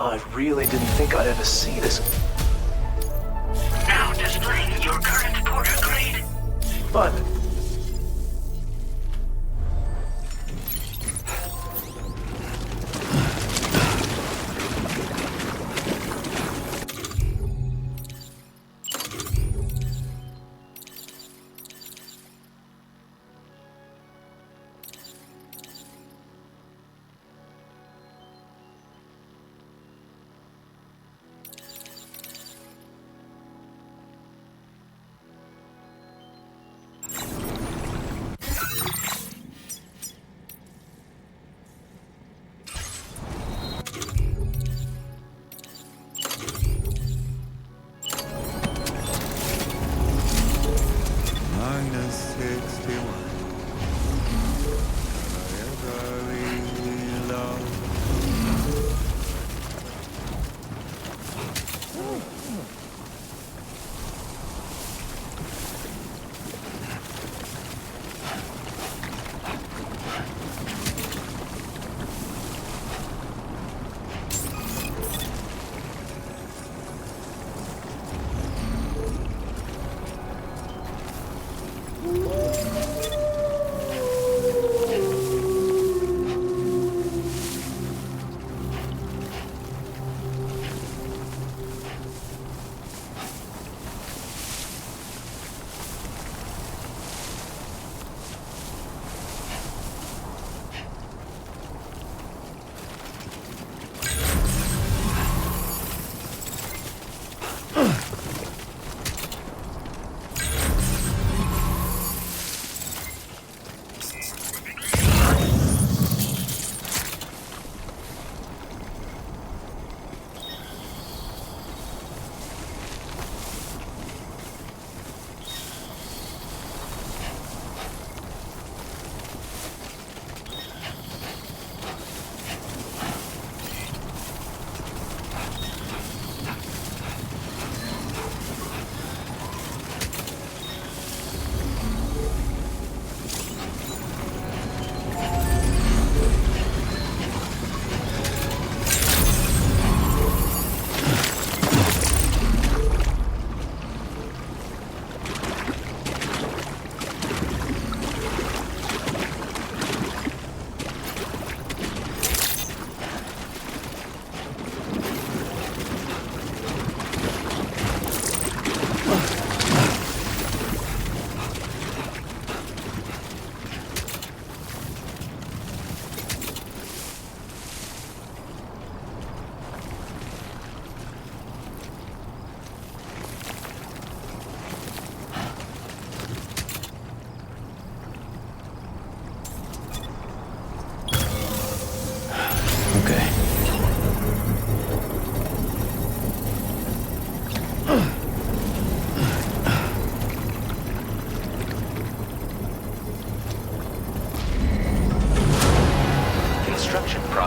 I really didn't think I'd ever see this. Now displaying your current porter grade. But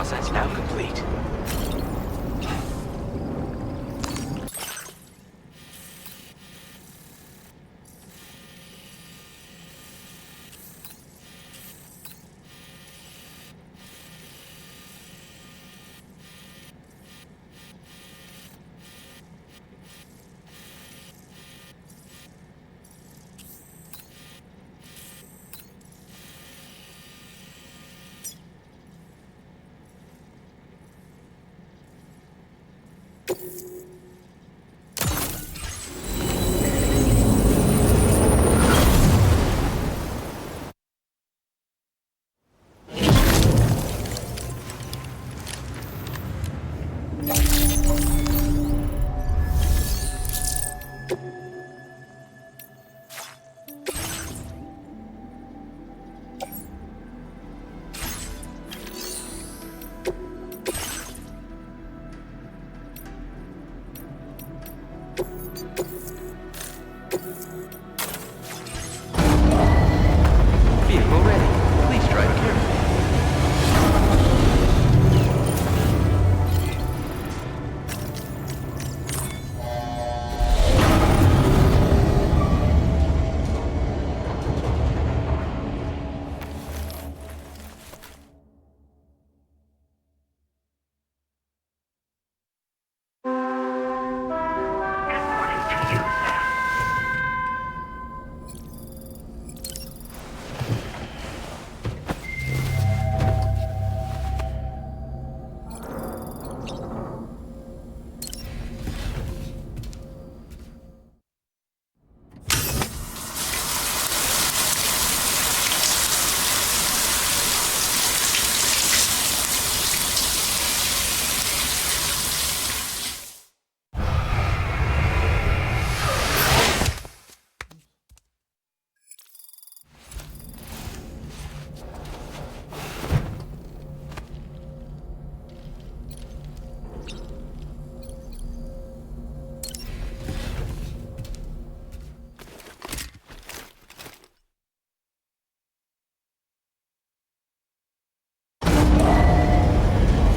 process now complete.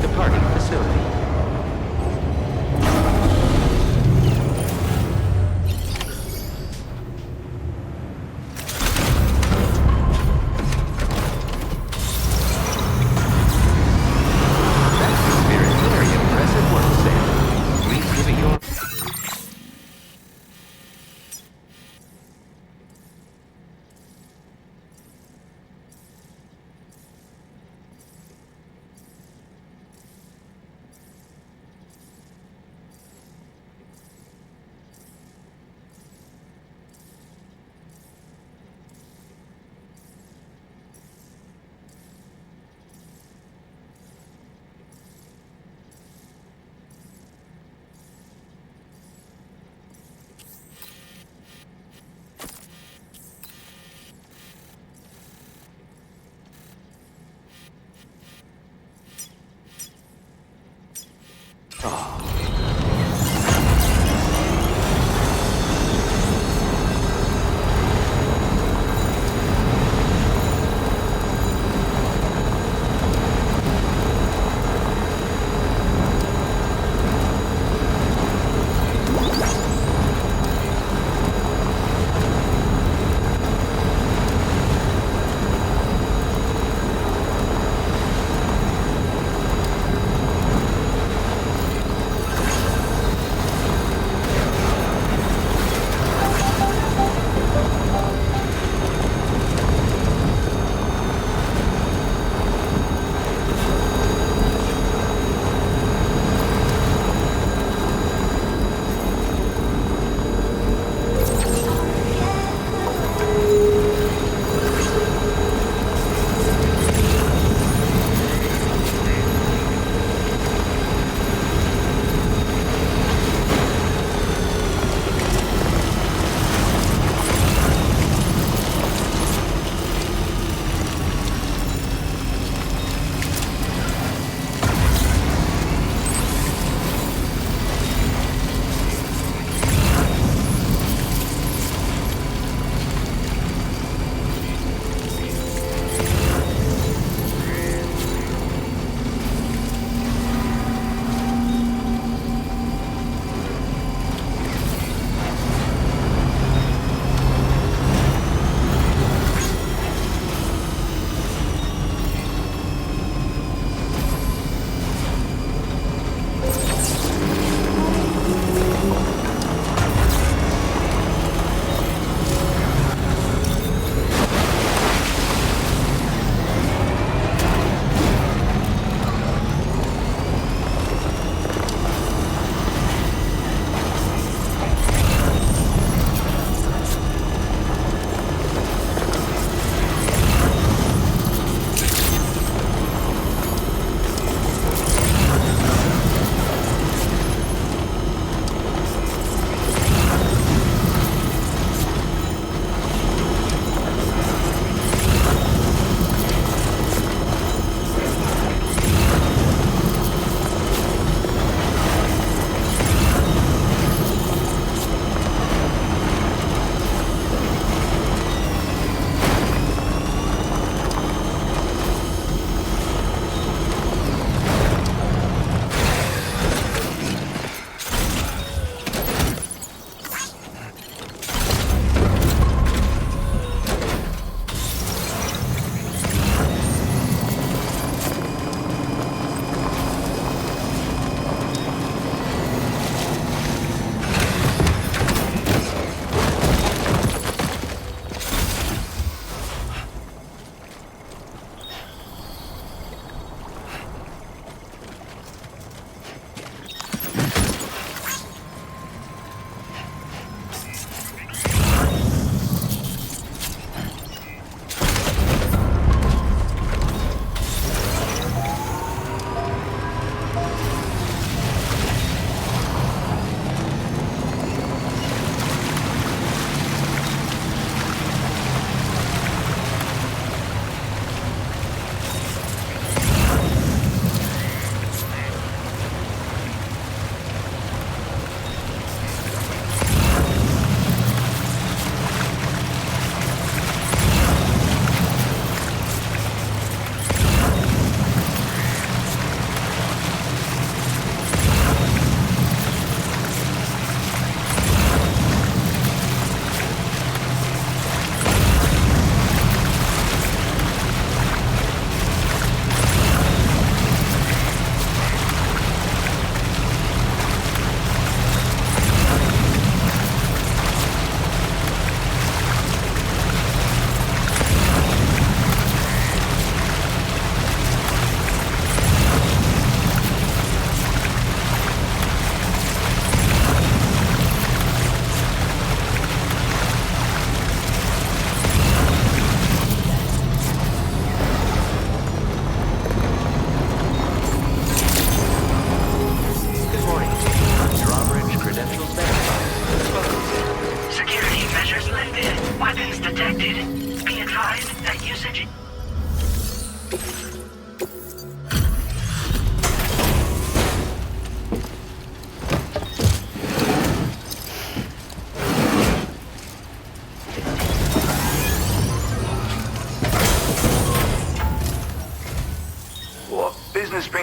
Departing facility. Very impressive work, Sam. Please give it your...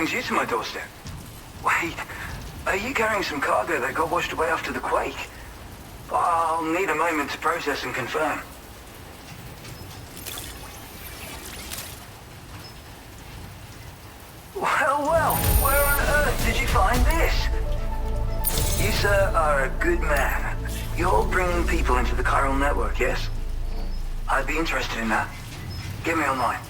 brings you to my doorstep? Wait, are you carrying some cargo that got washed away after the quake? I'll need a moment to process and confirm. Well, where on earth did you find this? You, sir, are a good man. You're bringing people into the chiral network, yes? I'd be interested in that. Get me online.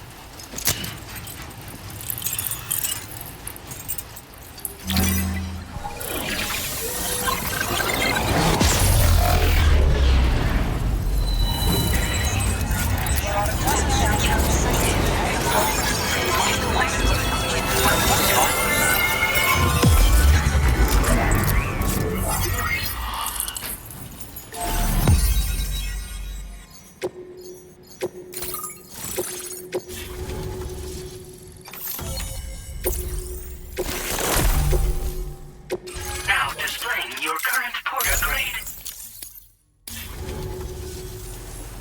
Now displaying your current porter grade.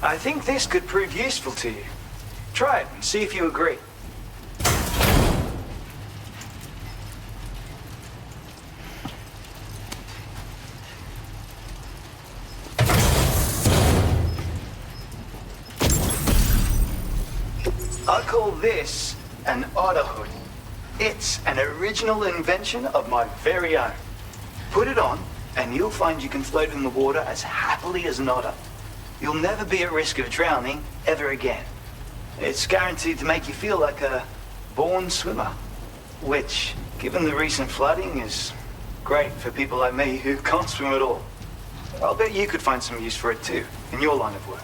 I think this could prove useful to you. Try it and see if you agree. I call this an Otter Hood. It's an original invention of my very own. Put it on, and you'll find you can float in the water as happily as an otter. You'll never be at risk of drowning ever again. It's guaranteed to make you feel like a born swimmer, which, given the recent flooding, is great for people like me who can't swim at all. I'll bet you could find some use for it too, in your line of work.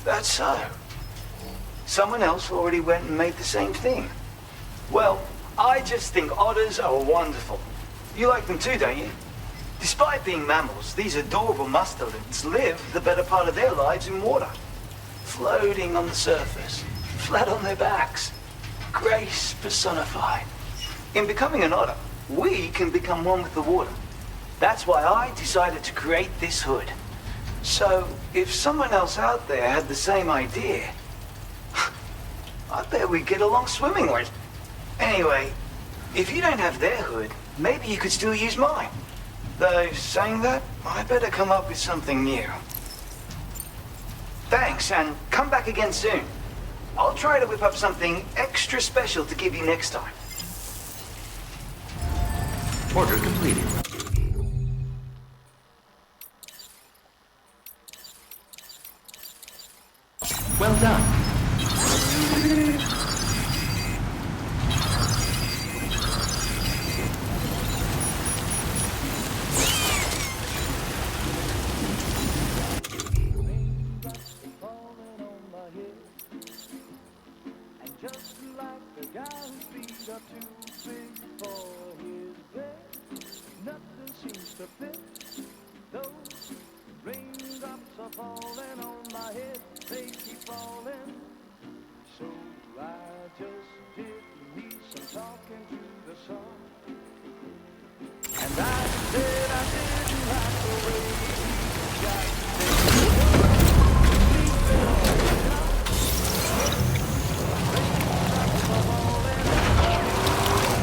That's so. Someone else already went and made the same thing. Well, I just think otters are wonderful. You like them too, don't you? Despite being mammals, these adorable mustelids live the better part of their lives in water. Floating on the surface, flat on their backs. Grace personified. In becoming an otter, we can become one with the water. That's why I decided to create this hood. So, if someone else out there had the same idea, I bet we'd get along swimmingly. Anyway, if you don't have their hood, maybe you could still use mine. Though, saying that, I better come up with something new. Thanks, and come back again soon. I'll try to whip up something extra special to give you next time. Order completed. Well done.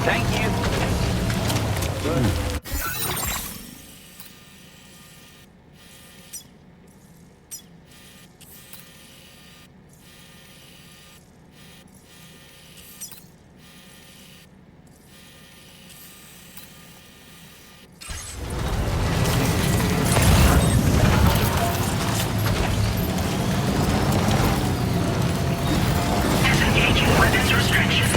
Thank you. Disengaging weapons restriction.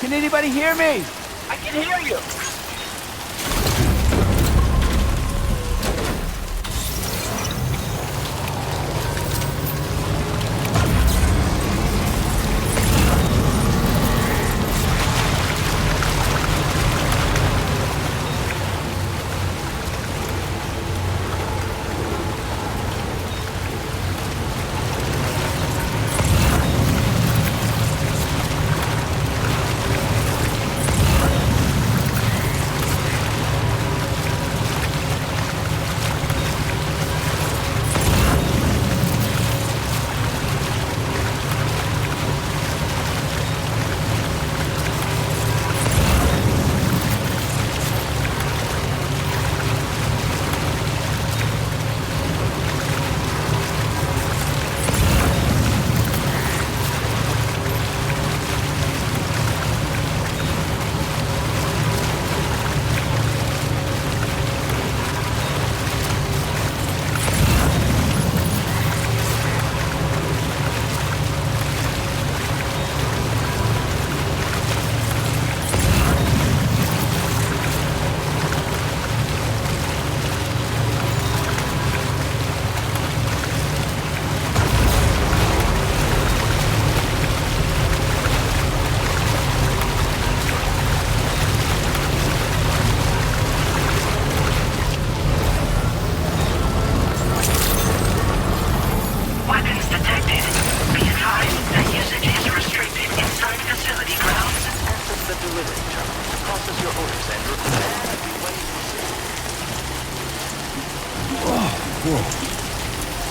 Can anybody hear me? I can hear you.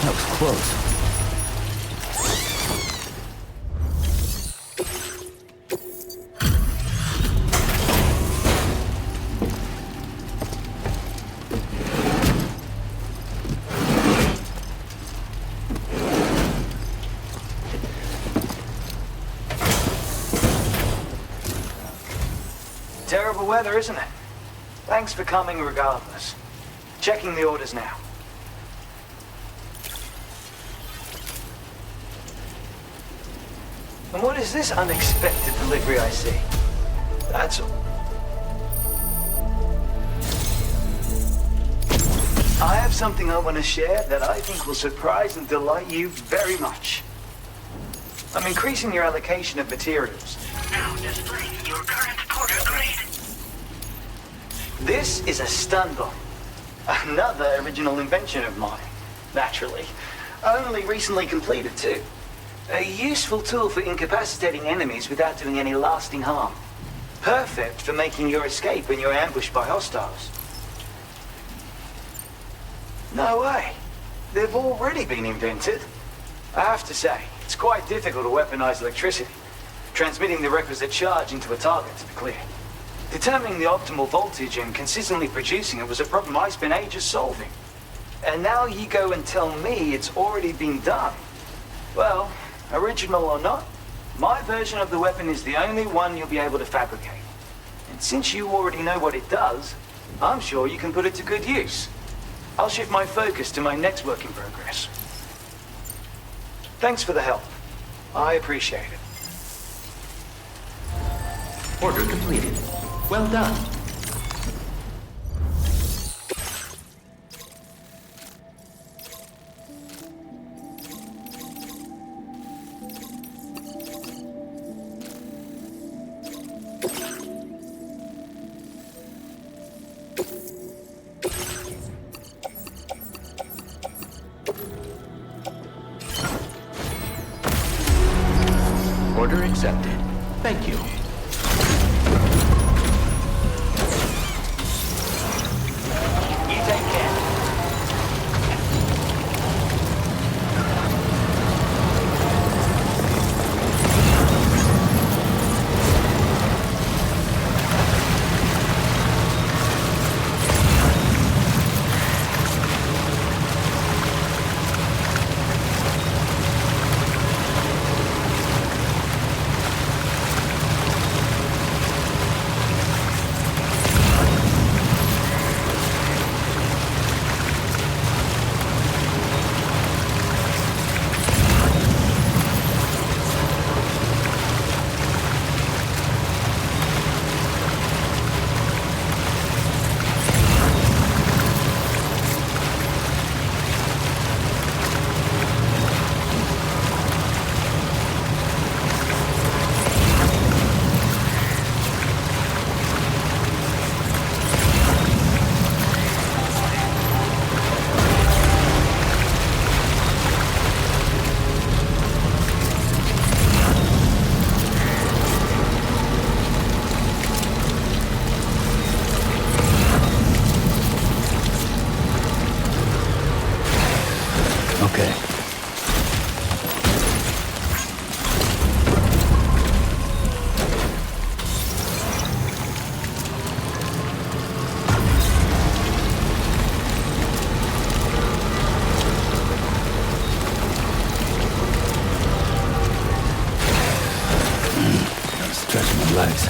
That was close. Terrible weather, isn't it? Thanks for coming regardless. Checking the orders now. And what is this unexpected delivery I see? That's all. I have something I want to share that I think will surprise and delight you very much. I'm increasing your allocation of materials. Now displaying your current porter grade. This is a stun bomb. Another original invention of mine, naturally. Only recently completed, too. A useful tool for incapacitating enemies without doing any lasting harm. Perfect for making your escape when you're ambushed by hostiles. No way. They've already been invented. I have to say, it's quite difficult to weaponize electricity. Transmitting the requisite charge into a target, to be clear. Determining the optimal voltage and consistently producing it was a problem I spent ages solving. And now you go and tell me it's already been done. Well, original or not, my version of the weapon is the only one you'll be able to fabricate. And since you already know what it does, I'm sure you can put it to good use. I'll shift my focus to my next work in progress. Thanks for the help. I appreciate it. Order completed. Well done. Order accepted. Thank you. Okay. Gotta stretch my legs.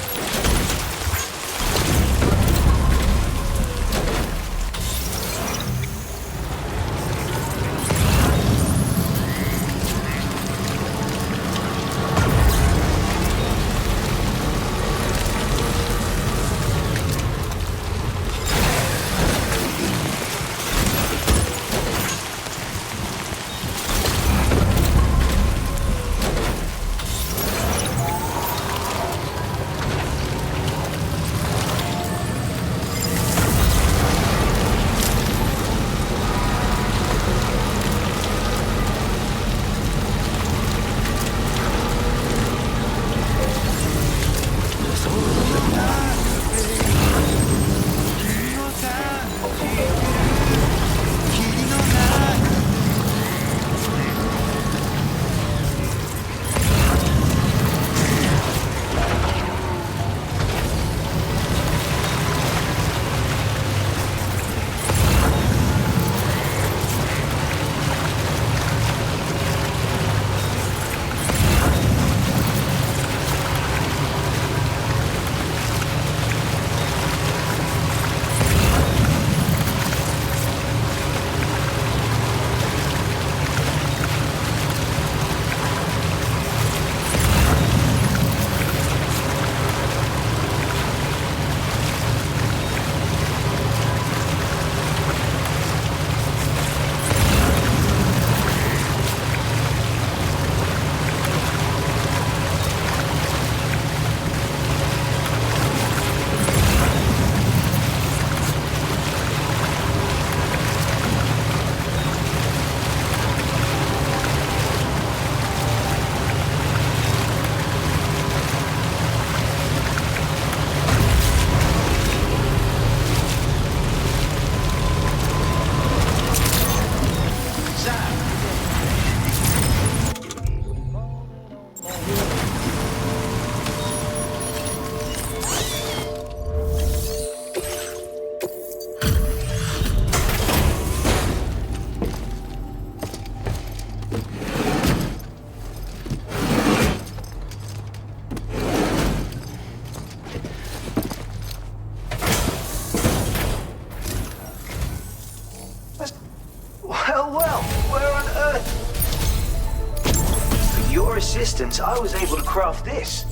Assistance, I was able to craft this.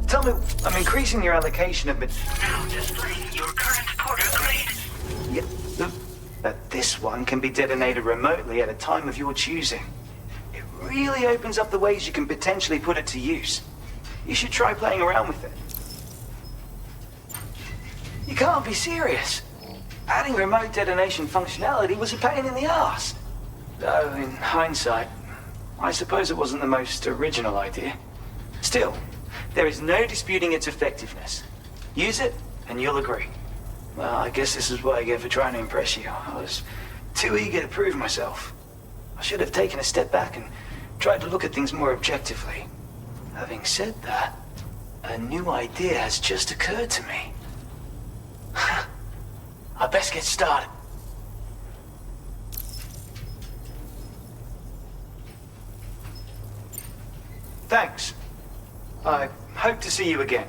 Tell me, I'm increasing your allocation of Now displaying your current quarter grade. Yeah, but this one can be detonated remotely at a time of your choosing. It really opens up the ways you can potentially put it to use. You should try playing around with it. You can't be serious. Adding remote detonation functionality was a pain in the ass. Though, in hindsight, I suppose it wasn't the most original idea. Still, there is no disputing its effectiveness. Use it, and you'll agree. Well, I guess this is what I get for trying to impress you. I was too eager to prove myself. I should have taken a step back and tried to look at things more objectively. Having said that, a new idea has just occurred to me. I best get started. Thanks. I hope to see you again.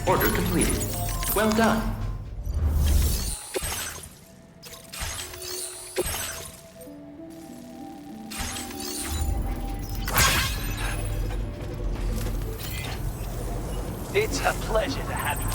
Order completed. Well done. It's a pleasure to have you.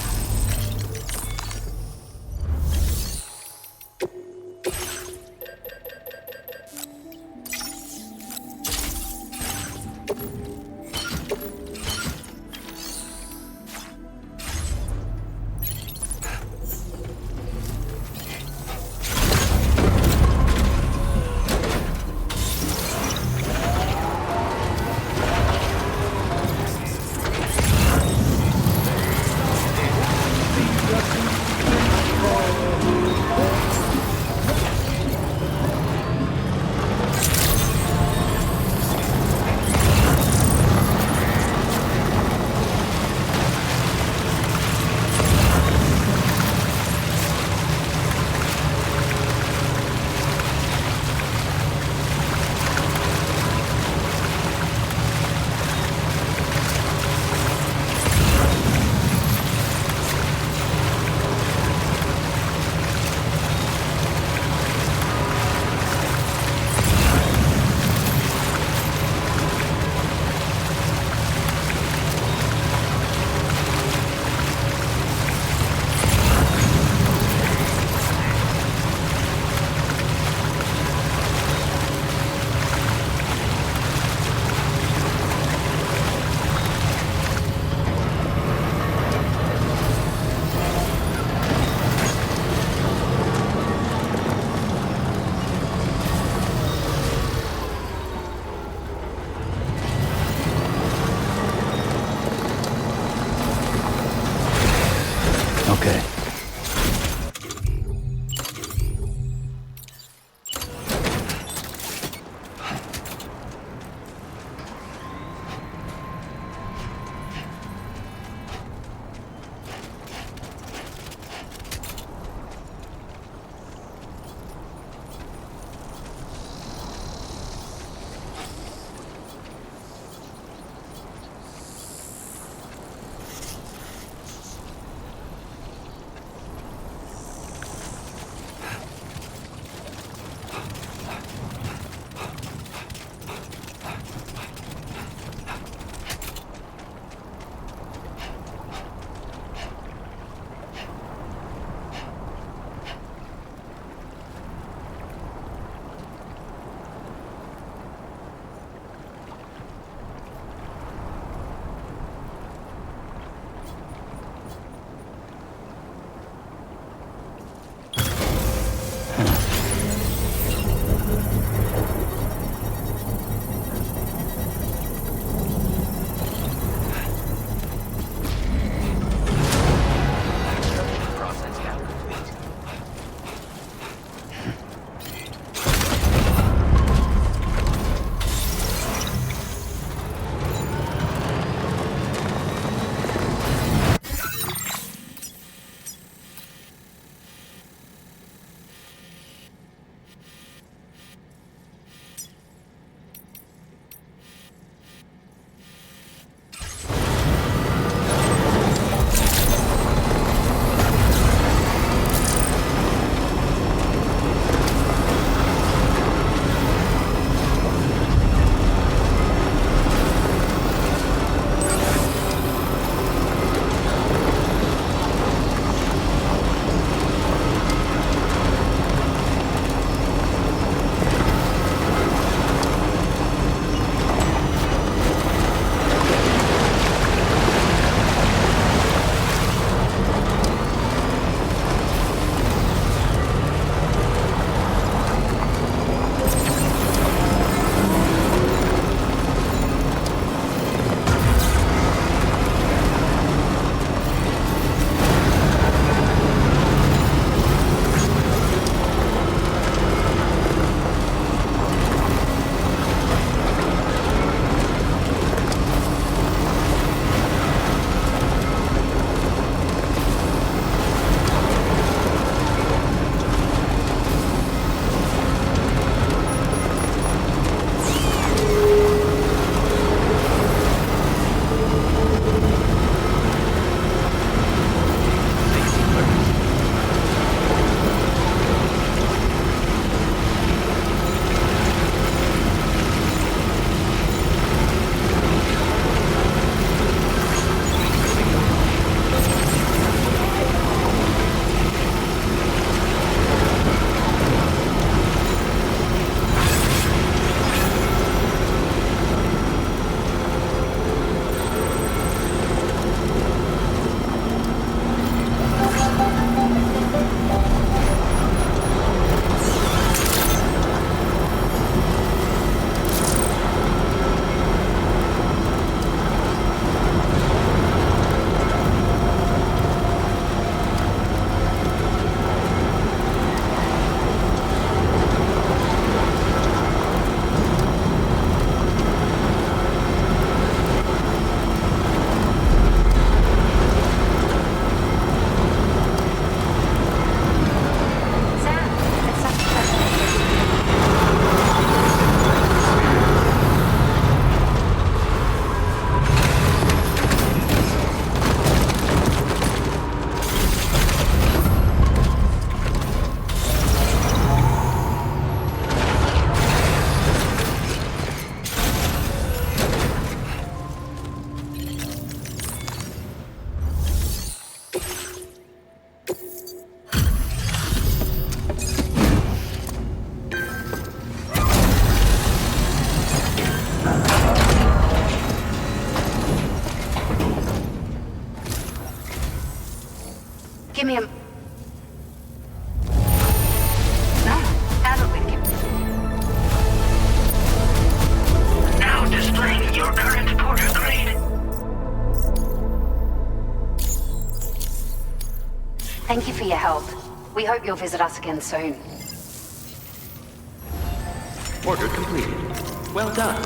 Give me a... No, handle it. Now displaying your current porter grade. Thank you for your help. We hope you'll visit us again soon. Order completed. Well done.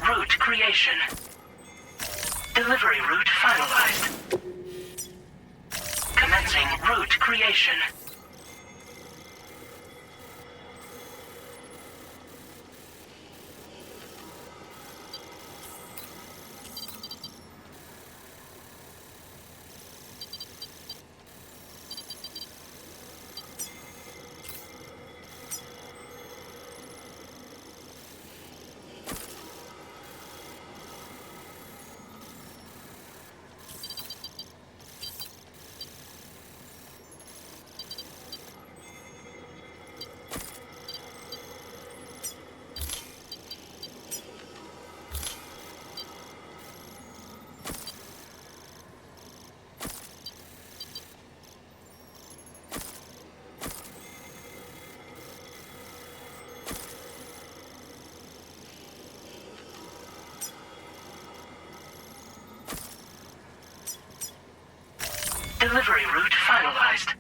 Route creation. Delivery route finalized. Commencing route creation. Delivery route finalized.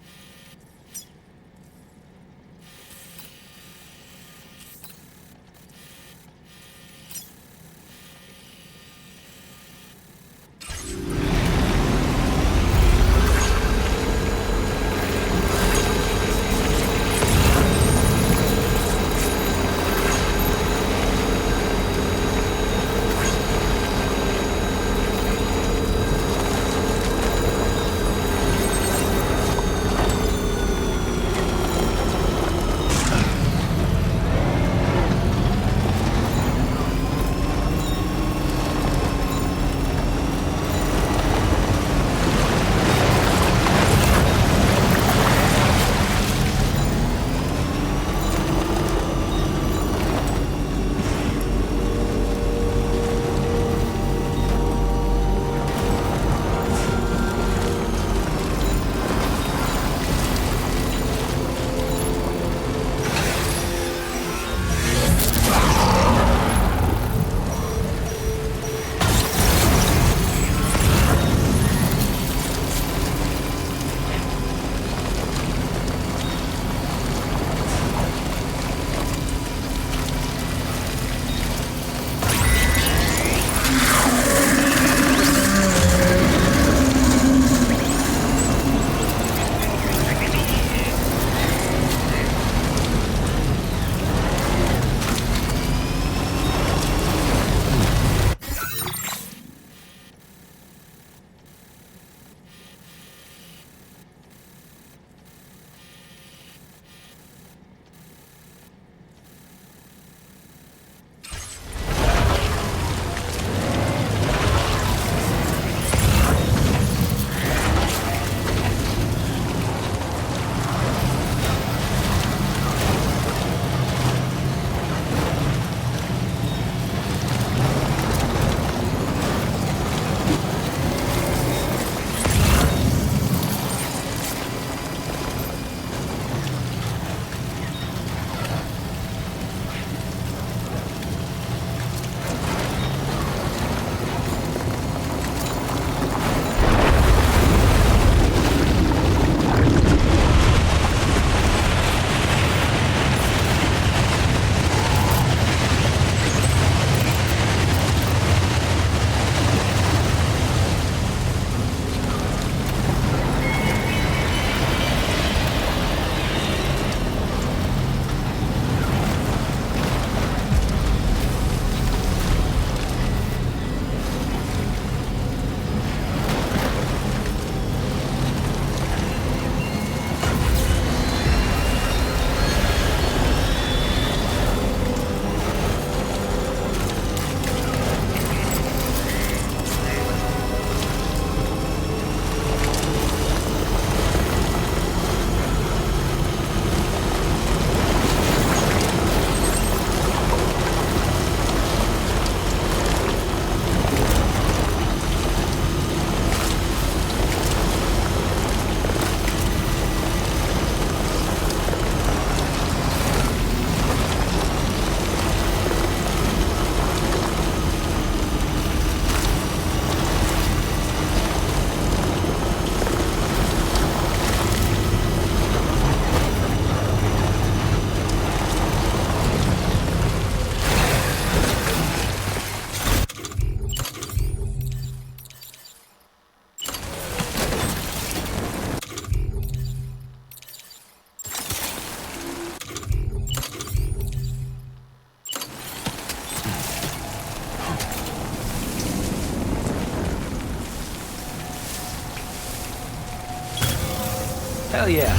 Hell yeah.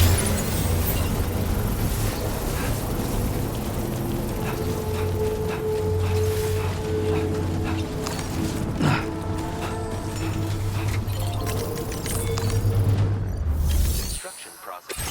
Construction process.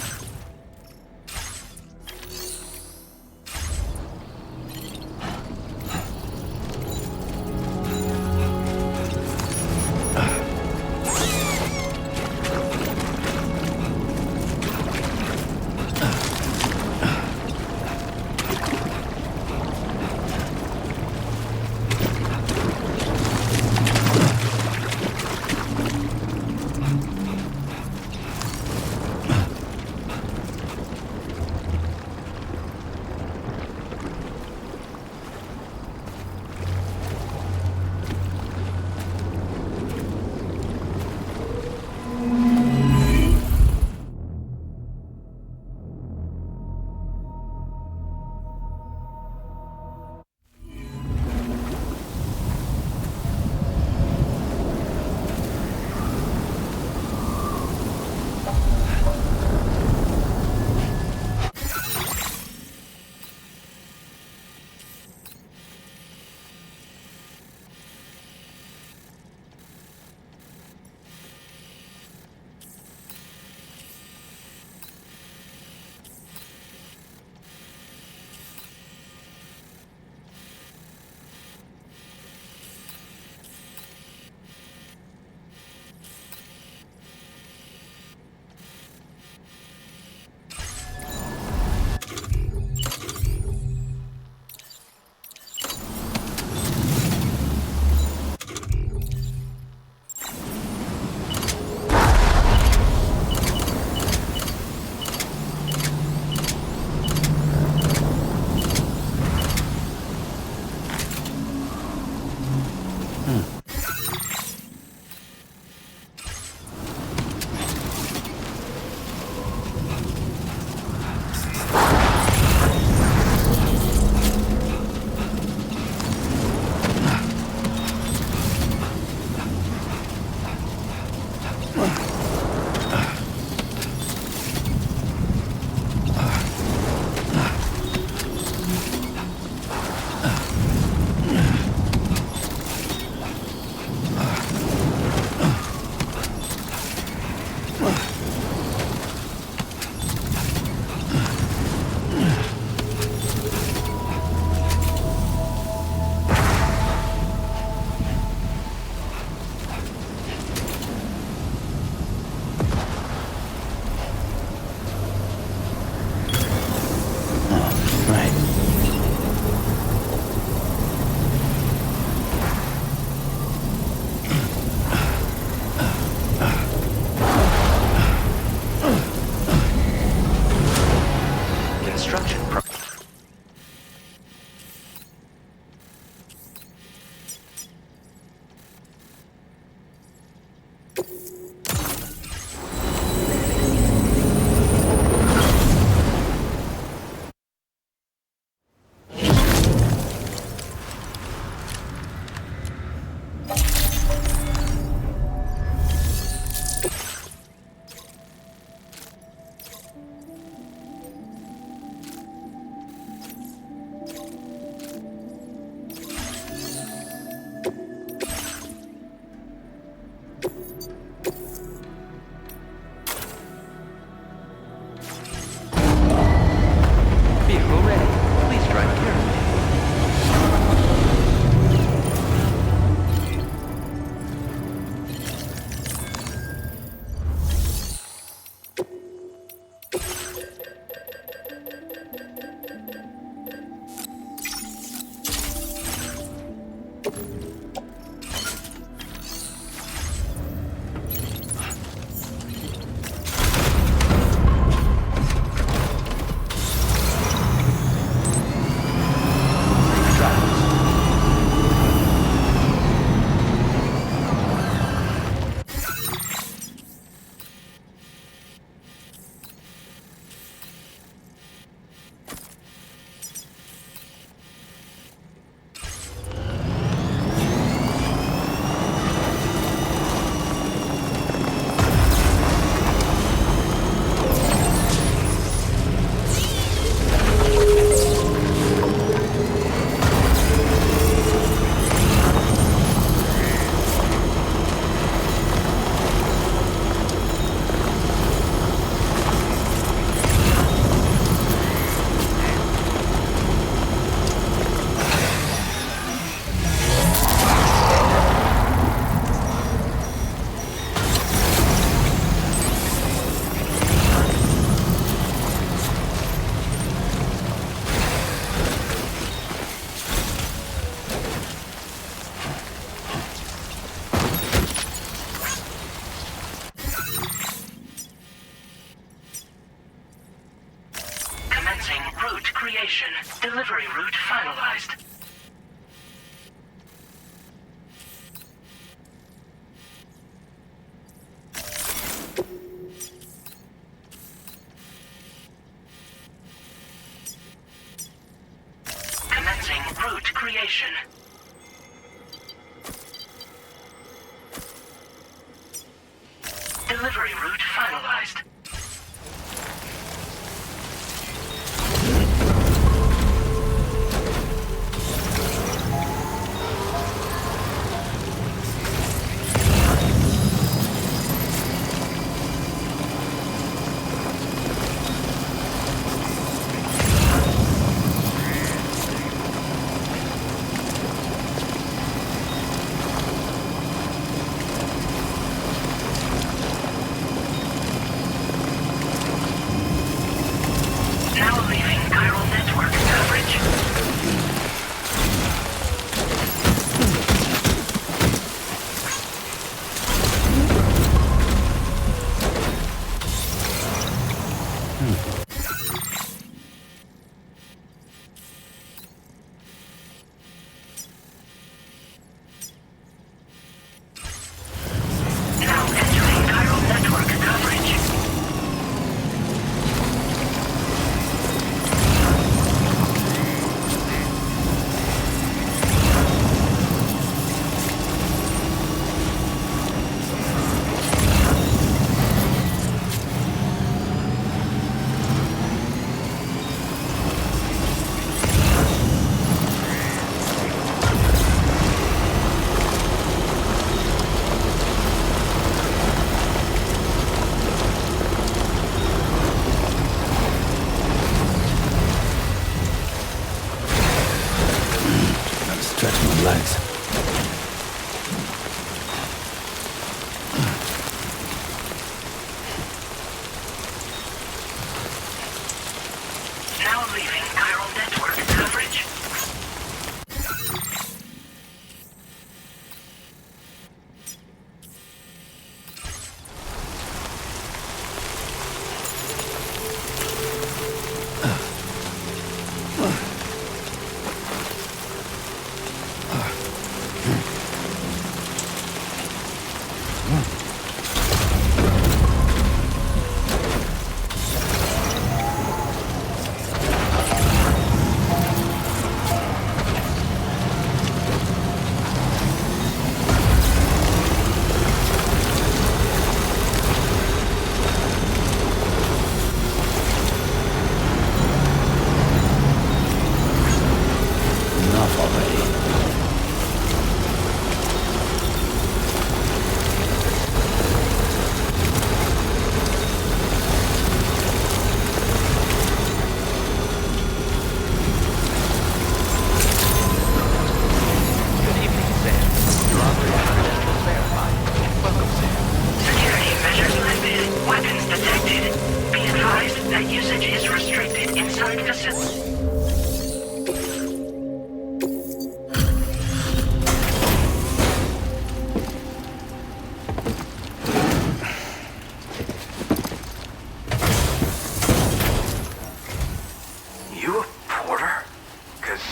Creation. Delivery route finalized. Commencing route creation. Delivery route finalized.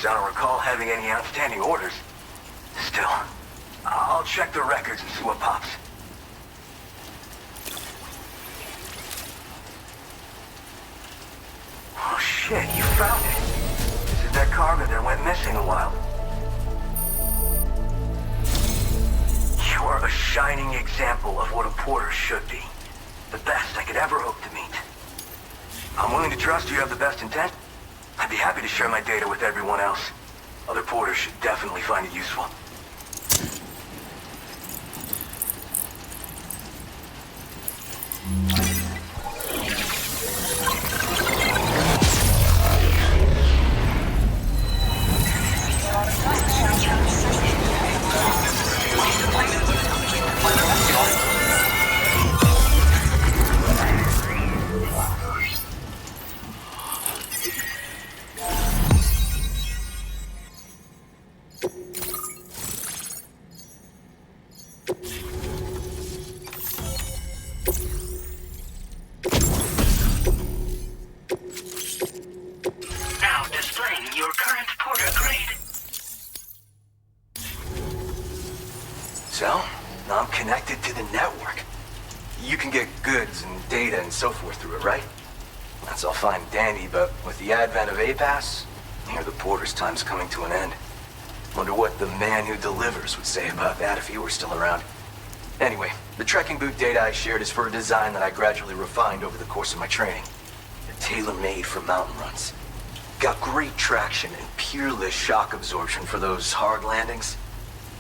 I don't recall having any outstanding orders. Still, I'll check the records and see what pops. Oh shit, you found it. This is that cargo that went missing a while. You're a shining example of what a porter should be. The best I could ever hope to meet. I'm willing to trust you have the best intent. I'd be happy to share my data with everyone else. Other porters should definitely find it useful. Now displaying your current porter grade. So, now I'm connected to the network. You can get goods and data and so forth through it, right? That's all fine and dandy, but with the advent of A-Pass, I hear the porter's time's coming to an end. Wonder what the man who delivers would say about that if he were still around. Anyway, the trekking boot data I shared is for a design that I gradually refined over the course of my training. They're tailor-made for mountain runs. Got great traction and peerless shock absorption for those hard landings.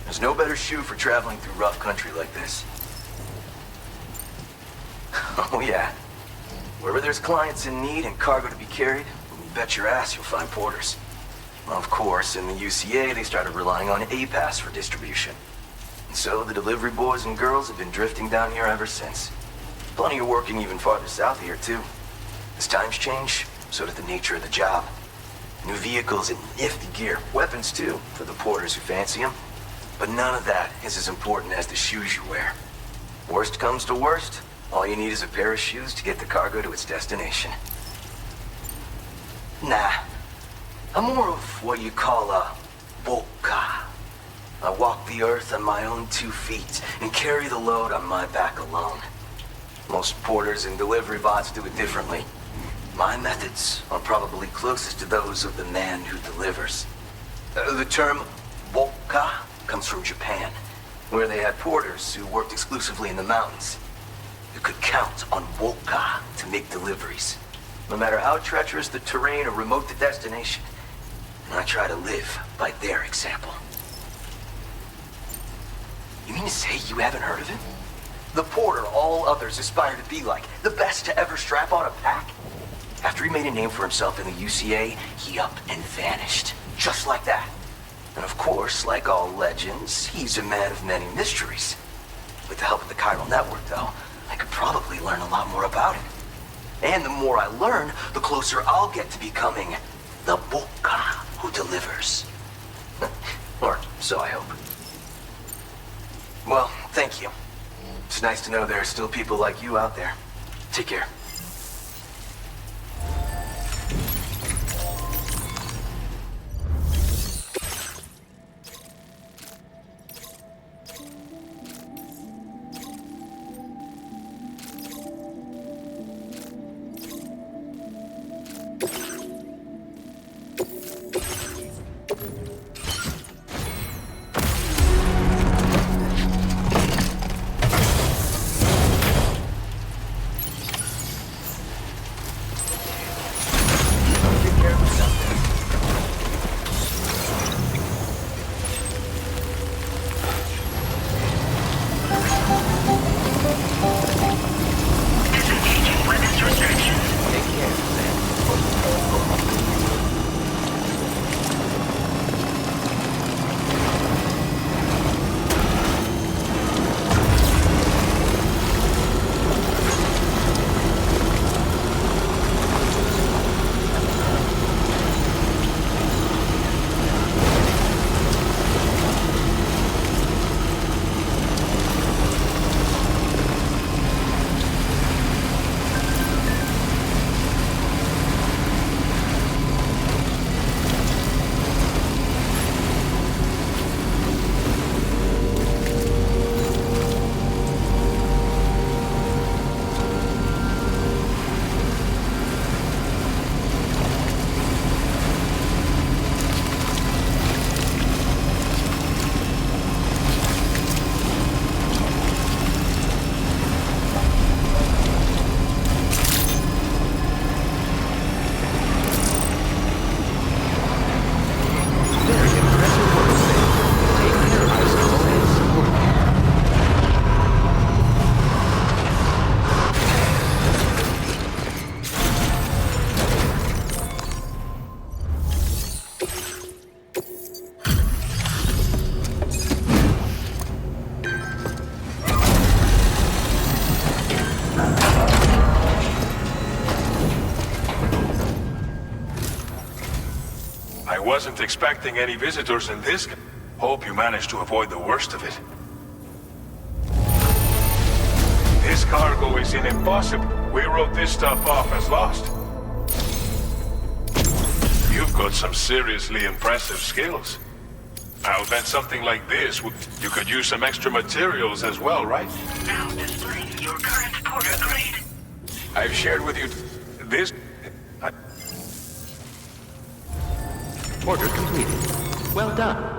There's no better shoe for traveling through rough country like this. Oh yeah. Wherever there's clients in need and cargo to be carried, you bet your ass you'll find porters. Of course, in the UCA, they started relying on A-Pass for distribution. And so the delivery boys and girls have been drifting down here ever since. Plenty of working even farther south here, too. As times change, so does the nature of the job. New vehicles and nifty gear. Weapons, too, for the porters who fancy them. But none of that is as important as the shoes you wear. Worst comes to worst, all you need is a pair of shoes to get the cargo to its destination. Nah. I'm more of what you call a boca. I walk the earth on my own 2 feet and carry the load on my back alone. Most porters and delivery bots do it differently. My methods are probably closest to those of the man who delivers. The term boca comes from Japan, where they had porters who worked exclusively in the mountains. You could count on boca to make deliveries, no matter how treacherous the terrain or remote the destination. And I try to live by their example. You mean to say you haven't heard of him? The porter all others aspire to be like, the best to ever strap on a pack? After he made a name for himself in the UCA, he up and vanished. Just like that. And of course, like all legends, he's a man of many mysteries. With the help of the Chiral network, though, I could probably learn a lot more about him. And the more I learn, the closer I'll get to becoming the boca who delivers. Or so I hope. Well, thank you. It's nice to know there are still people like you out there. Take care. Wasn't expecting any visitors in this. Hope you managed to avoid the worst of it. This cargo is impossible. We wrote this stuff off as lost. You've got some seriously impressive skills. I'll bet something like this, you could use some extra materials as well, right? Now displaying your current porter grade. I've shared with you this... Order completed. Well done.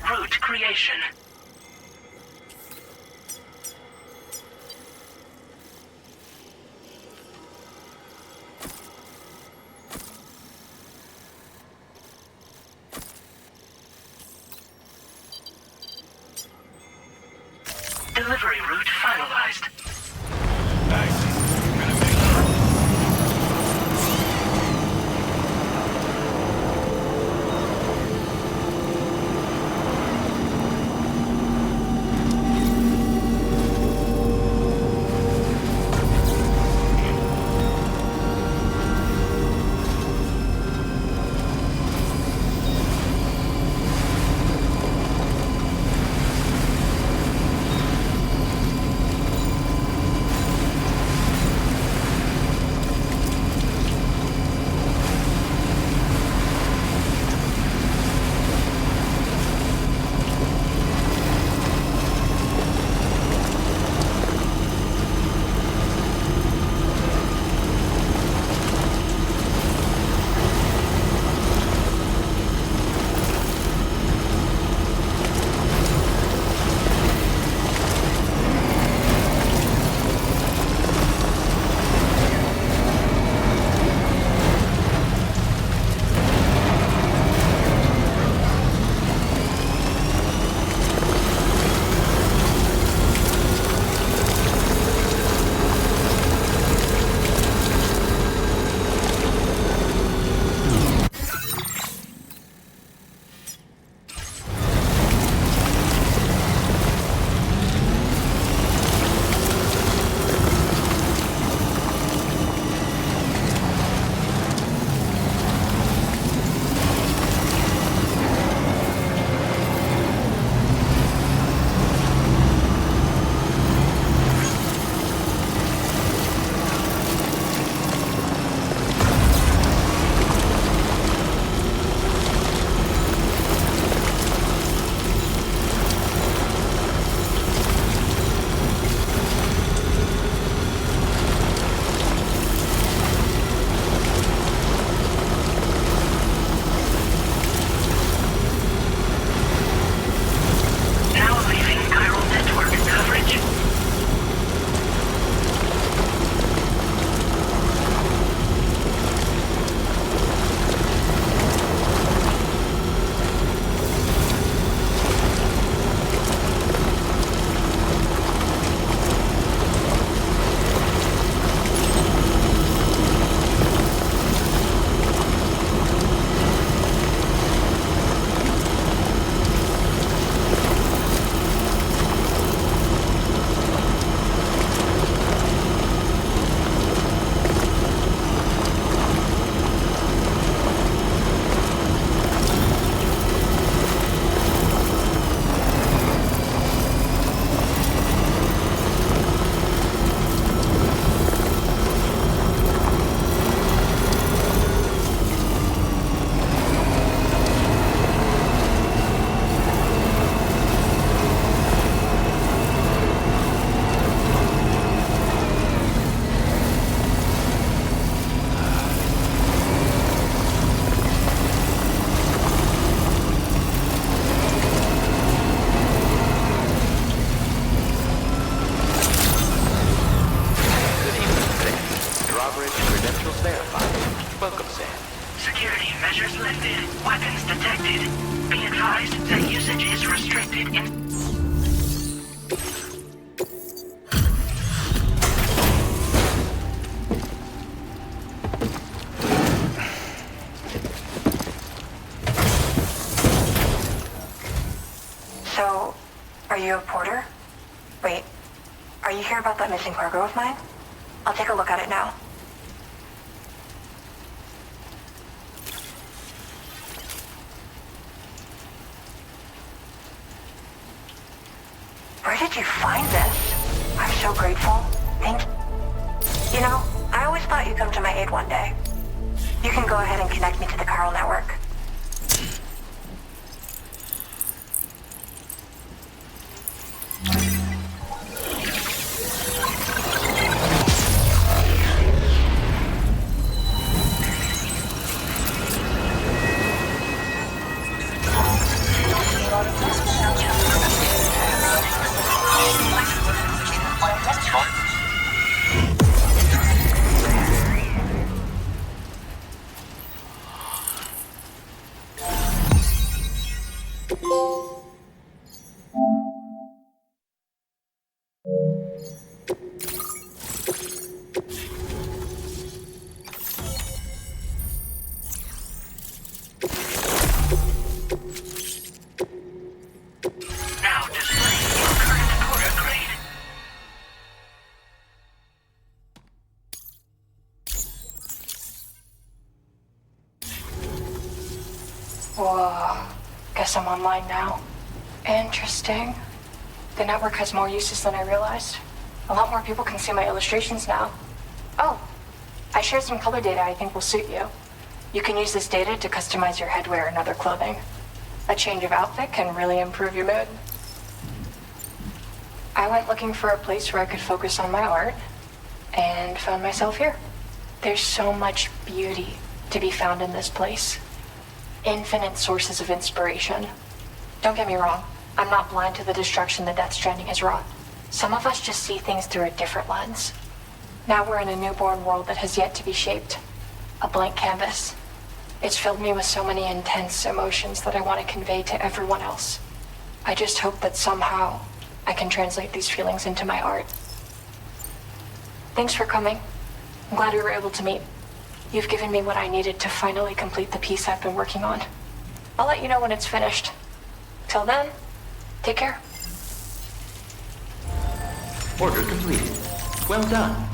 Route creation. Delivery route finalized. Nice. Welcome, Sam. Security measures lifted. Weapons detected. Be advised that usage is restricted in... So, are you a porter? Wait, are you here about that missing cargo of mine? I'll take a look at it now. Where did you find this? I'm so grateful. Thank you. You know, I always thought you'd come to my aid one day. You can go ahead and connect me to the Chiral network. Now displaying your current quarter grade. Whoa. Guess I'm online now. Interesting. The network has more uses than I realized. A lot more people can see my illustrations now. Oh, I shared some color data I think will suit you. You can use this data to customize your headwear and other clothing. A change of outfit can really improve your mood. I went looking for a place where I could focus on my art, and found myself here. There's so much beauty to be found in this place. Infinite sources of inspiration. Don't get me wrong, I'm not blind to the destruction that Death Stranding has wrought. Some of us just see things through a different lens. Now we're in a newborn world that has yet to be shaped. A blank canvas. It's filled me with so many intense emotions that I want to convey to everyone else. I just hope that somehow I can translate these feelings into my art. Thanks for coming. I'm glad we were able to meet. You've given me what I needed to finally complete the piece I've been working on. I'll let you know when it's finished. Till then, take care. Order completed. Well done.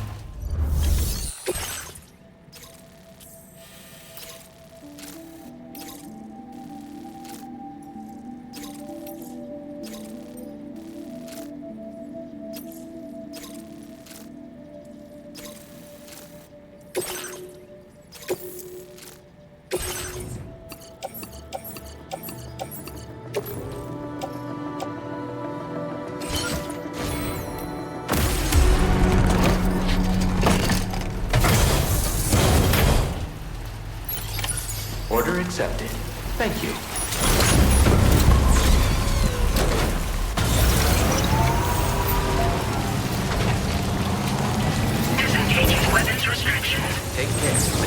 Order accepted. Thank you. Disengaging weapons restrictions. Take care, Sam.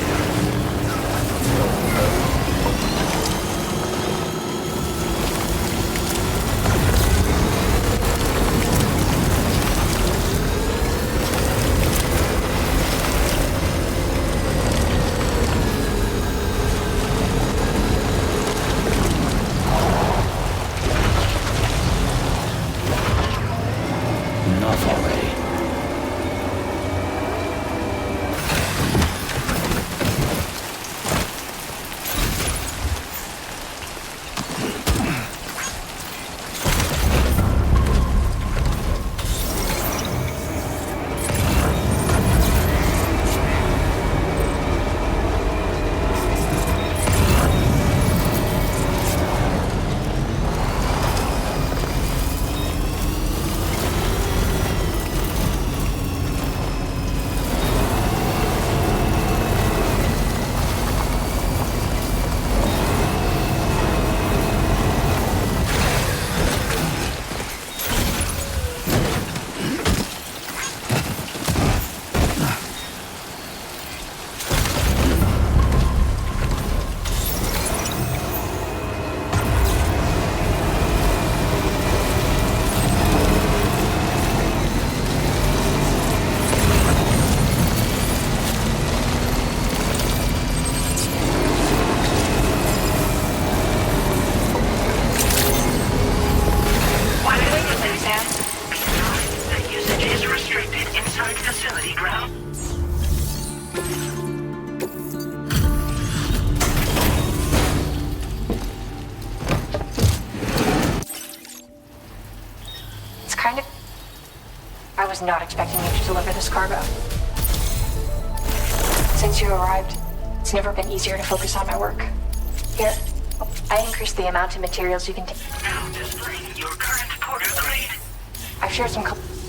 was not expecting you to deliver this cargo. Since you arrived, it's never been easier to focus on my work. Here, I increased the amount of materials you can take. Now displaying your current porter grade. I've shared some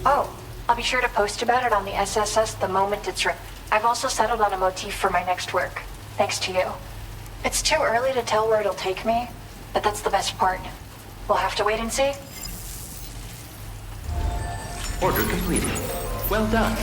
Oh, I'll be sure to post about it on the SSS the moment it's ready. I've also settled on a motif for my next work, thanks to you. It's too early to tell where it'll take me, but that's the best part. We'll have to wait and see. Order completed. Well done.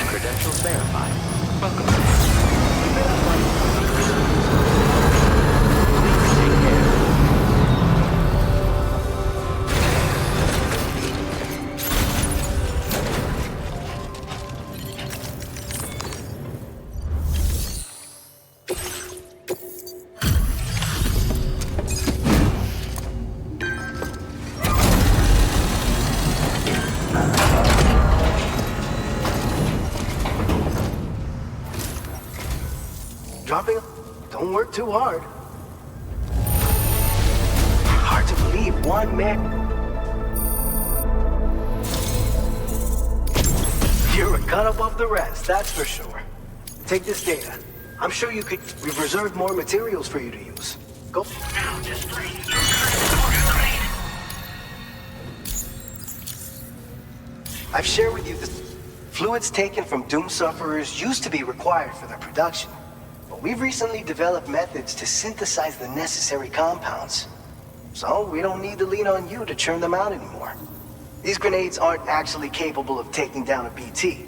Credentials verified. Welcome. Take care. Don't work too hard. Hard to believe one man. You're a cut above the rest, that's for sure. Take this data. I'm sure we've reserved more materials for you to use. Go. Now displaying your current order grade. I've shared with you the fluids taken from Doom sufferers used to be required for their production. We've recently developed methods to synthesize the necessary compounds. So we don't need to lean on you to churn them out anymore. These grenades aren't actually capable of taking down a BT,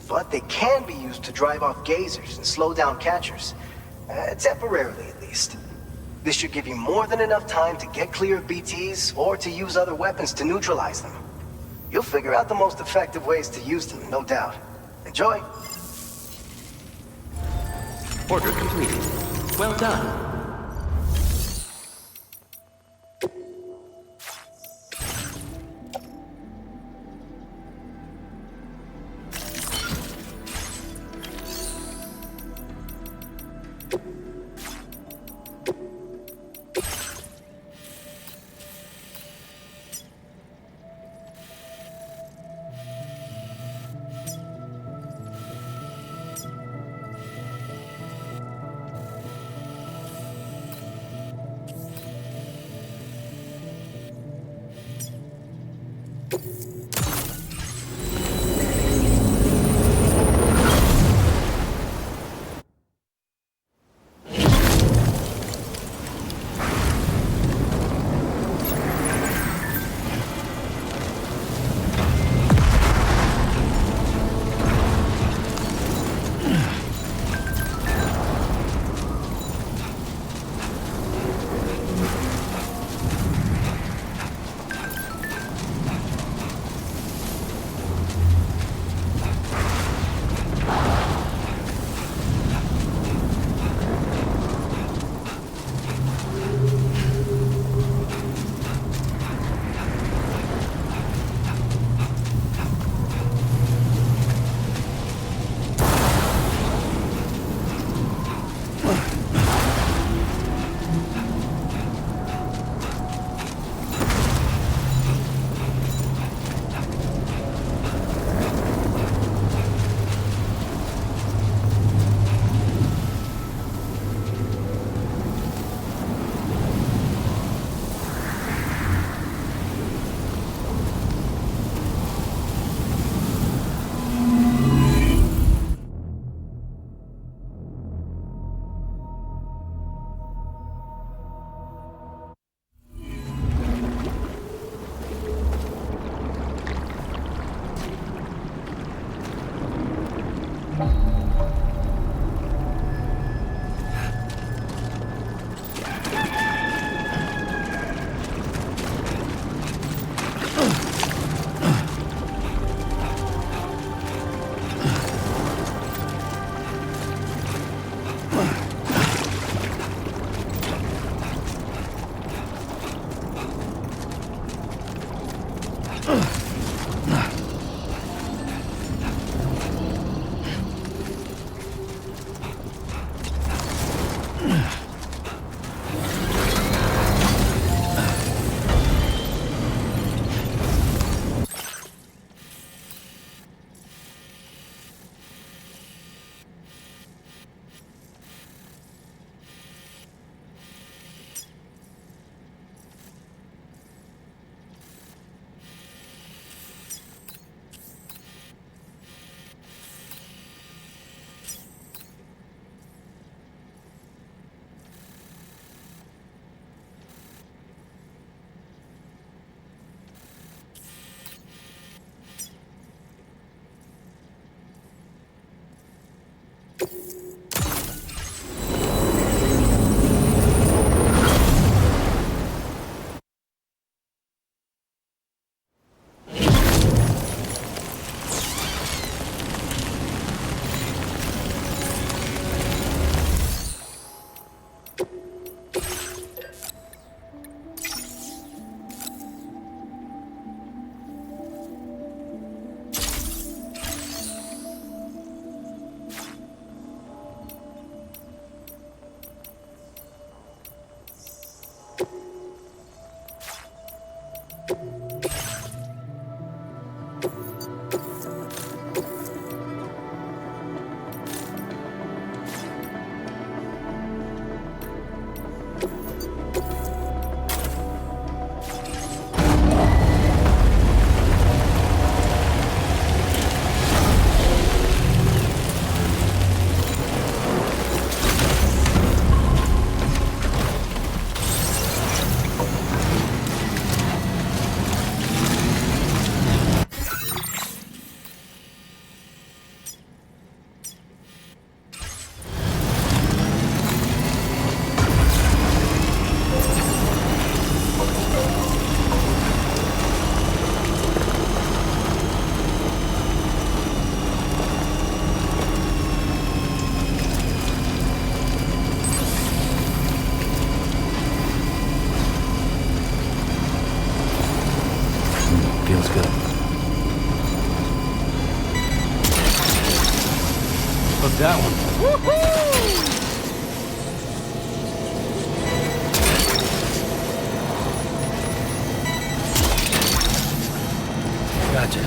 but they can be used to drive off gazers and slow down catchers. Temporarily, at least. This should give you more than enough time to get clear of BTs or to use other weapons to neutralize them. You'll figure out the most effective ways to use them, no doubt. Enjoy! Order completed. Well done. Feels good. Look, that one. Gotcha.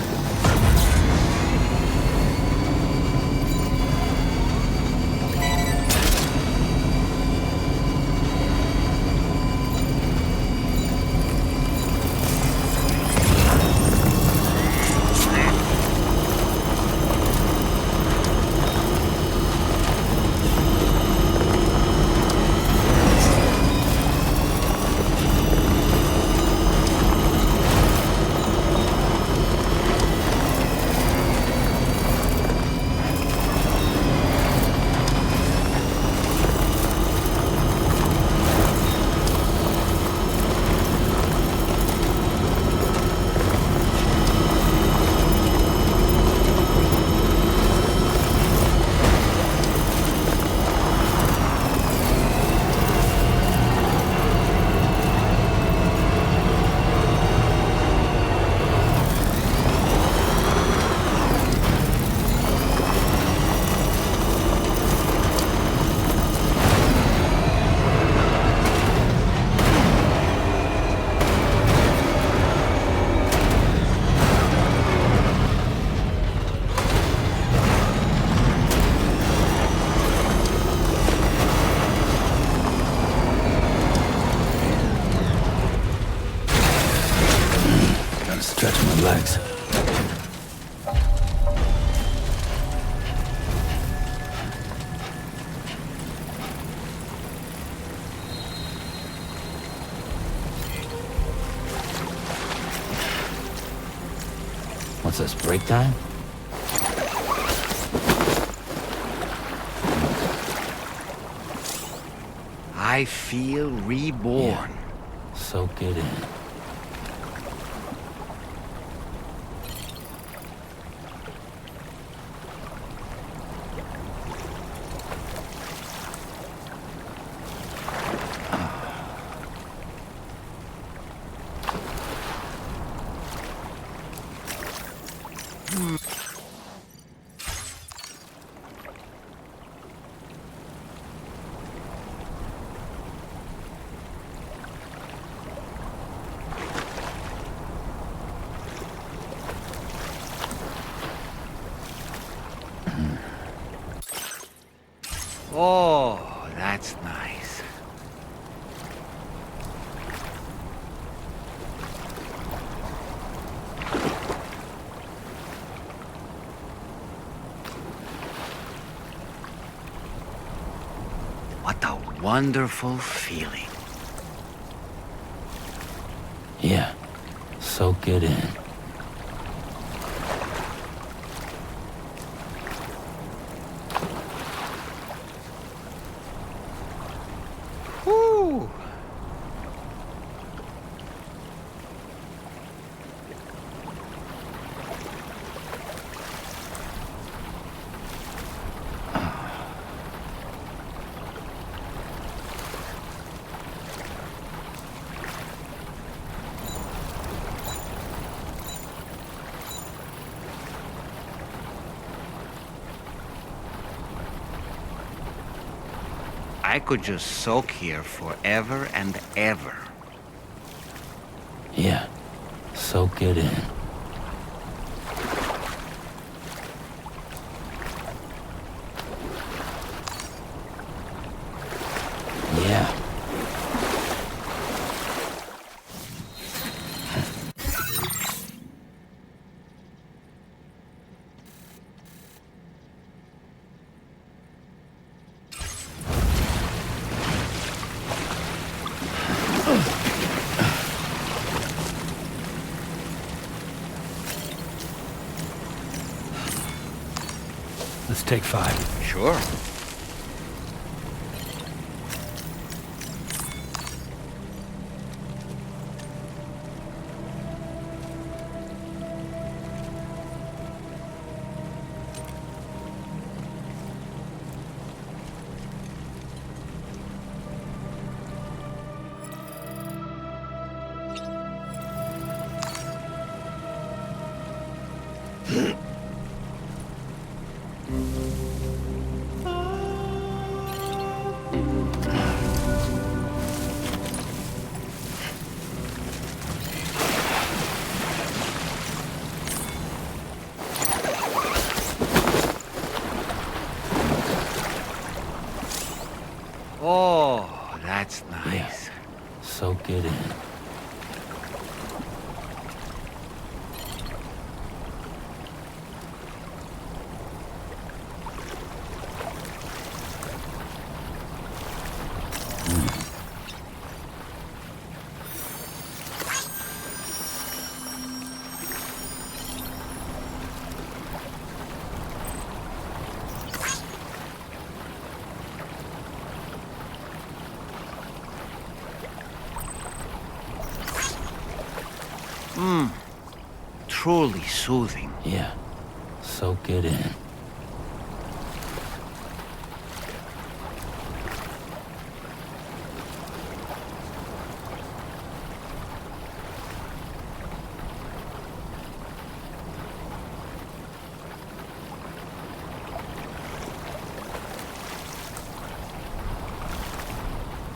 Stretch my legs. What's this, break time? I feel reborn. Yeah. Soak it in. Oh, that's nice. What a wonderful feeling. Yeah, soak it in. I could just soak here forever and ever. Yeah. Soak it in. Yeah. Let's take 5. Sure. Oh, that's nice. Yeah. Soak it in. Truly soothing. Yeah. Soak it in.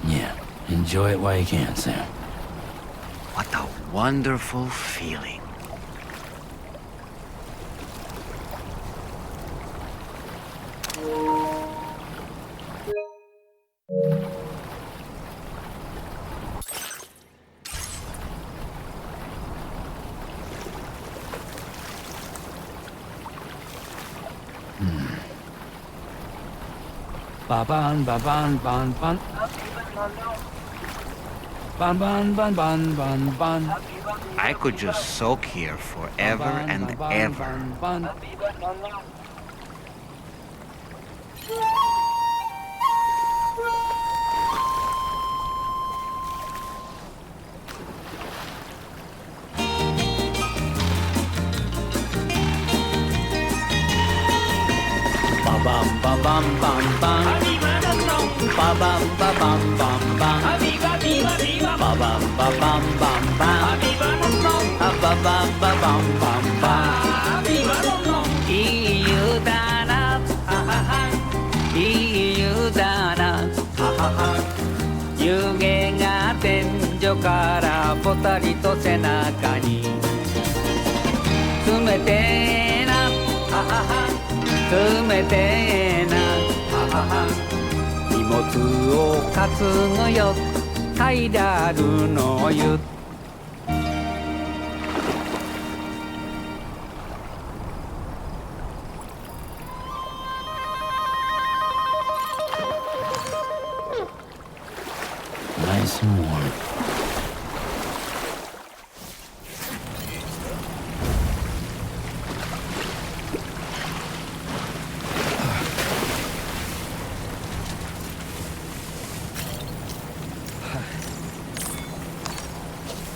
Yeah. Enjoy it while you can, Sam. What a wonderful feeling. Ba-ban, ba-ban, ban, ban. Ban, ban, ban, ban, ban, ban. I could just soak here forever and ever. Ban. Ba-bam, ba-bam, bam, bam. Ba-bam, ba-bam, bam, bam. Ba-bam, ba-bam, bam, bam. Ba-bam, ba-bam, bam, bam. いい湯だな、いい湯だな。湯気が天井からぽたりと背中に。冷てえな、冷てえな。荷物を担ぐよ、階段の湯。Nice and warm.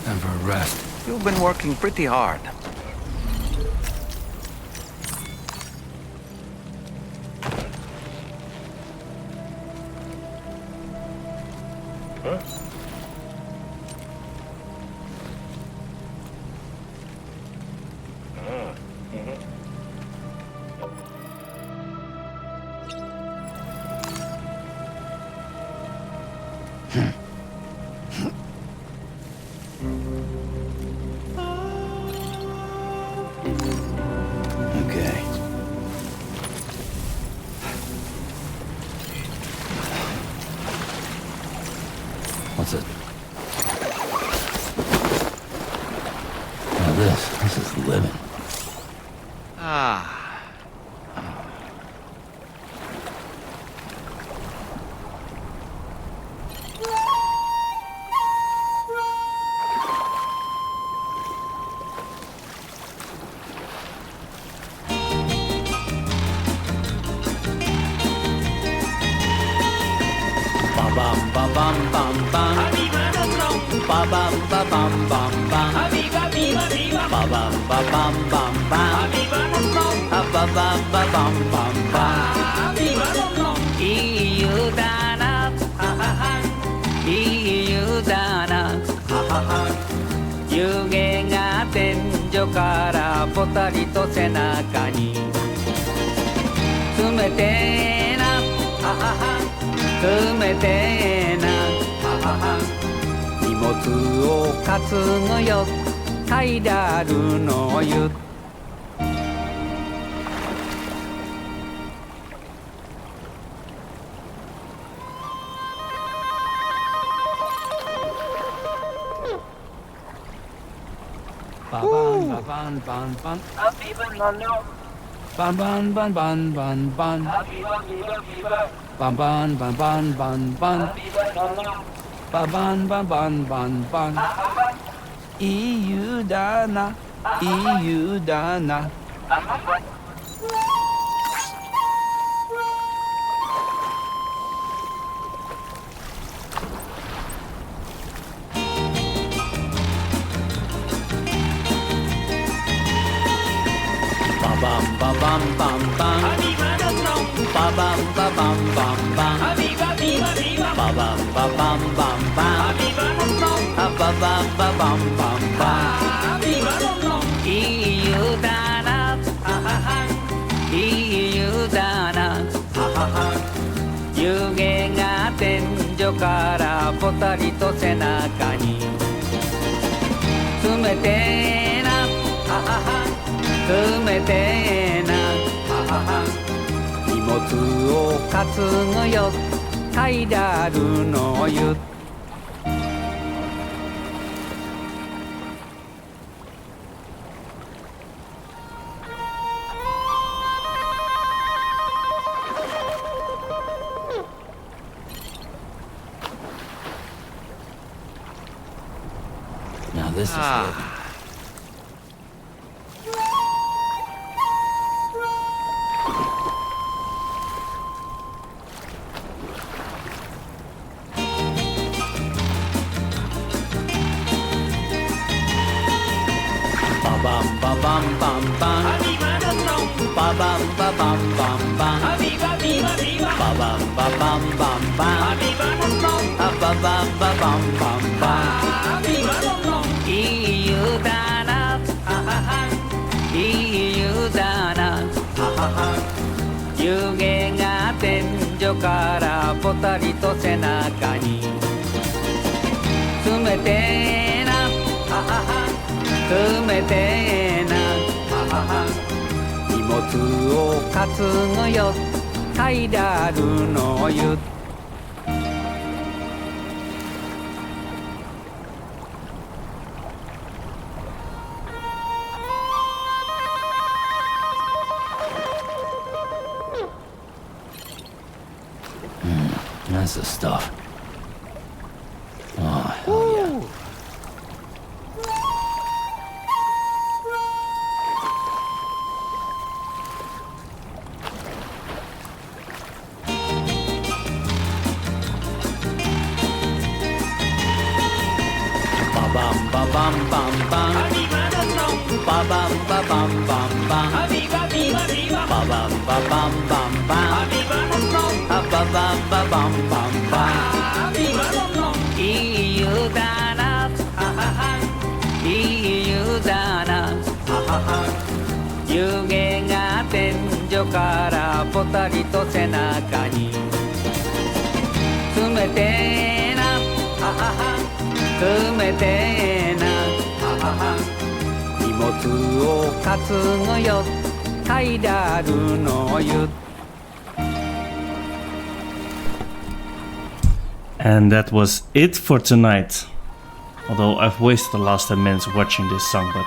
Time for a rest. You've been working pretty hard. Okay. What's it? Now this is living. Ah. Bam bam bam bam bam. Ba bam ba bam bam bam. Ba bam ba bam bam bam. Ba bam ba bam bam bam. いい湯だな。いい湯だな。湯気が天井からぽたりと背中に。冷てえな。冷てえな荷物を担ぐよカイダルの湯ババンババンバンバンバンバンバンバンバンバンバンバンバンバンバンバンババンバンバンバンバンいい湯だないい湯だなババンババンバンバンババンババンバンバンババンババンバンバンババンババンバンバンいい湯だないい湯だな湯気が天井からぽたりと背中に冷てえな冷てえな荷物を担ぐよカイダルの湯Now this is good. Bam bam bam bam bam. Ba bam ba bam bam bam. Ba bam ba bam bam bam. Ba bam ba bam bam bam. いい湯だないい湯だな湯気が天井からぽたりと背中に冷てえな冷てえな荷物を担ぐよカイダルの湯That's the stuff. Oh, hell yeah. Ba-bam, ba-bam, bam, bam. Ba-bam, ba-bam, bam, bam. Ba-bam, ba-bam, bam, bam. Ba-bam, ba-bam, bam, bam. いい湯だないい湯だな湯気が天井からぽたりと背中に冷てえな詰めてな荷物を担ぐよ書いてあるのよ And that was it for tonight. Although I've wasted the last 10 minutes watching this song, but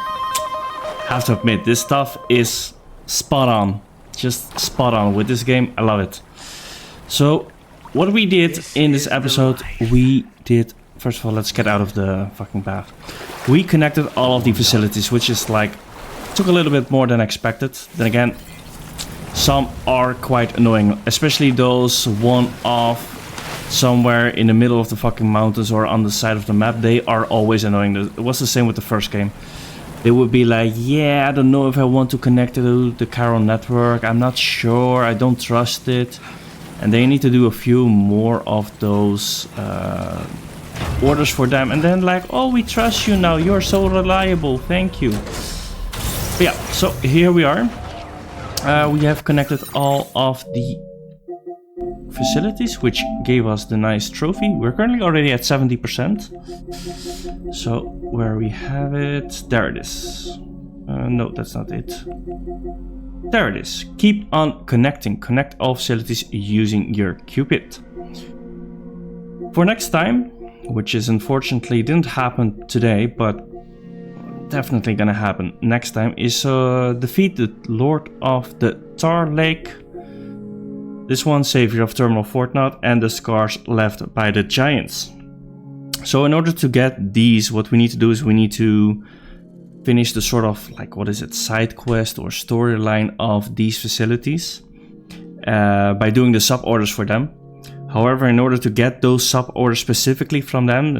I have to admit, this stuff is spot on. Just spot on with this game. I love it. So, what we did in this episode, we did... First of all, let's get out of the fucking bath. We connected all of the facilities, which is like... took a little bit more than expected. Then again, some are quite annoying. Especially those one-off... somewhere in the middle of the fucking mountains or on the side of the map. They are always annoying. It was the same with the first game. They would be like, yeah, I don't know if I want to connect to the Chiral network. I'm not sure. I don't trust it. And they need to do a few more of those orders for them. And then like, oh, we trust you now. You're so reliable. Thank you. But yeah, so here we are. We have connected all of the facilities, which gave us the nice trophy. We're currently already at 70%. So where we have it, there it is. No, that's not it. There it is. Keep on connecting. Connect all facilities using your Cupid. For next time, which is unfortunately didn't happen today, but definitely gonna happen next time, is defeat the Lord of the Tar Lake. This one, Savior of Terminal Fortnite, and the scars left by the Giants. So in order to get these, what we need to do is we need to finish the sort of, like, what is it, side quest or storyline of these facilities by doing the sub-orders for them. However, in order to get those sub-orders specifically from them,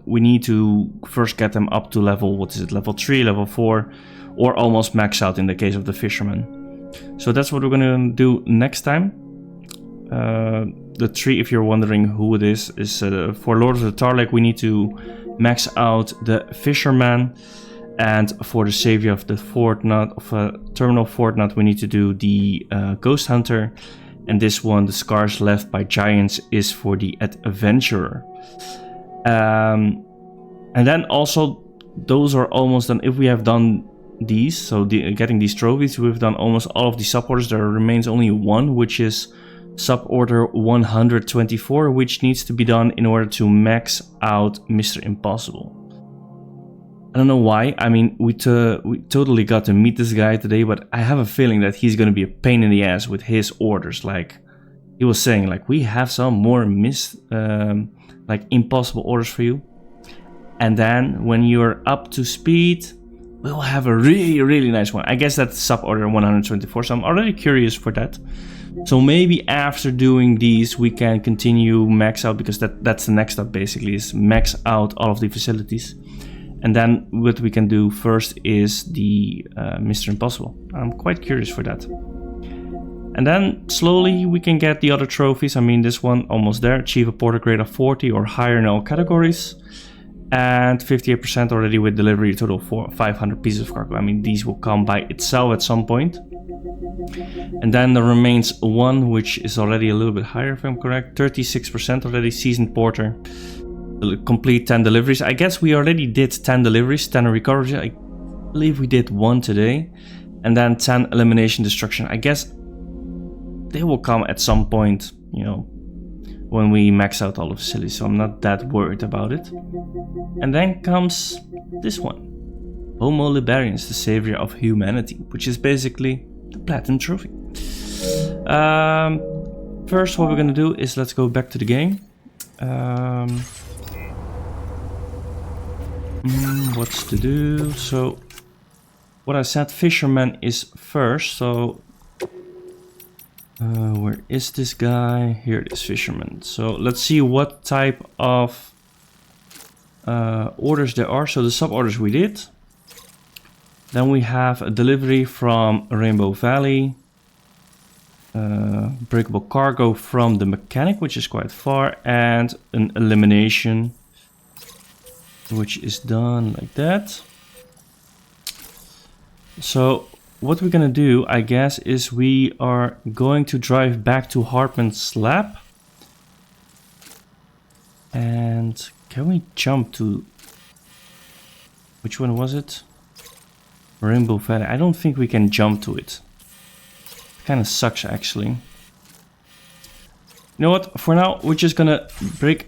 we need to first get them up to level, what is it, level 3, level 4, or almost max out in the case of the Fisherman. So that's what we're gonna do next time. The tree, if you're wondering who it is for Lord of the Tar Lake we need to max out the Fisherman, and for the Savior of the Fortnite, of Terminal Fortnite, we need to do the Ghost Hunter, and this one, the Scars Left by Giants, is for the Adventurer. And then also those are almost done. If we have done these, so getting these trophies, we've done almost all of the sub-orders. There remains only one, which is sub-order 124, which needs to be done in order to max out Mr. Impossible. I don't know why. I mean, we totally got to meet this guy today, but I have a feeling that he's going to be a pain in the ass with his orders. Like, he was saying, like, we have some more like impossible orders for you. And then when you're up to speed, we'll have a really, really nice one. I guess that's sub-order 124, so I'm already curious for that. So maybe after doing these, we can continue max out, because that's the next step basically, is max out all of the facilities. And then what we can do first is the Mr. Impossible. I'm quite curious for that. And then slowly we can get the other trophies. I mean, this one almost there. Achieve a porter grade of 40 or higher in all categories. And 58% already with delivery, a total of 500 pieces of cargo. I mean, these will come by itself at some point. And then there remains one, which is already a little bit higher, if I'm correct. 36% already, seasoned porter. Complete 10 deliveries. I guess we already did 10 deliveries, 10 recoveries. I believe we did one today. And then 10 elimination destruction. I guess they will come at some point, you know, when we max out all the facilities. So I'm not that worried about it. And then comes this one. Homo Liberians, the Savior of Humanity, which is basically the Platinum Trophy. First, what we're gonna do is let's go back to the game. What's to do? So, what I said, Fisherman is first. So, where is this guy? Here it is, Fisherman. So, let's see what type of orders there are. So, the sub-orders we did. Then we have a delivery from Rainbow Valley. Breakable cargo from the mechanic, which is quite far. And an elimination, which is done like that. So what we're gonna do, I guess, is we are going to drive back to Hartman's lab and Can we jump to... Which one was it? Rainbow Valley. I don't think we can jump to it. Kind of sucks, actually. You know what? For now, we're just gonna break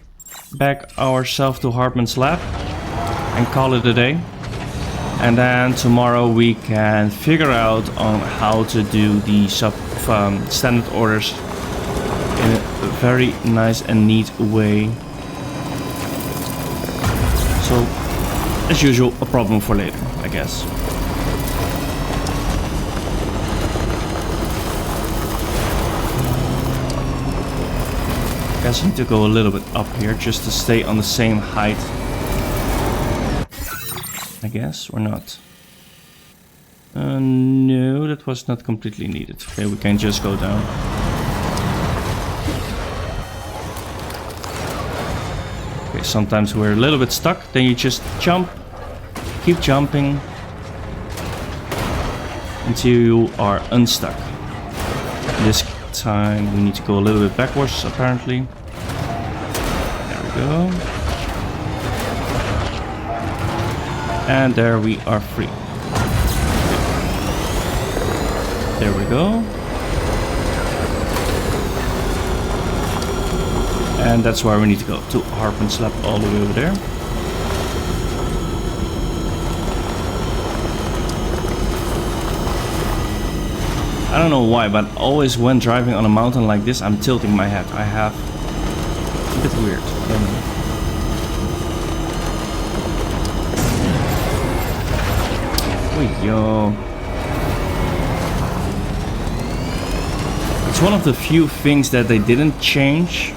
back ourselves to Hartman's lab and call it a day. And then tomorrow we can figure out on how to do the standard orders in a very nice and neat way. So, as usual, a problem for later, I guess. I guess I need to go a little bit up here just to stay on the same height. I guess, or not. No, that was not completely needed. Okay, we can just go down. Okay, sometimes we're a little bit stuck, then you just jump, keep jumping until you are unstuck. This time we need to go a little bit backwards, apparently. There we go. And there we are free. There we go. And that's where we need to go, to Hartman's lab all the way over there. I don't know why, but always when driving on a mountain like this, I'm tilting my head. It's a bit weird. I don't know. Wait, yo. It's one of the few things that they didn't change,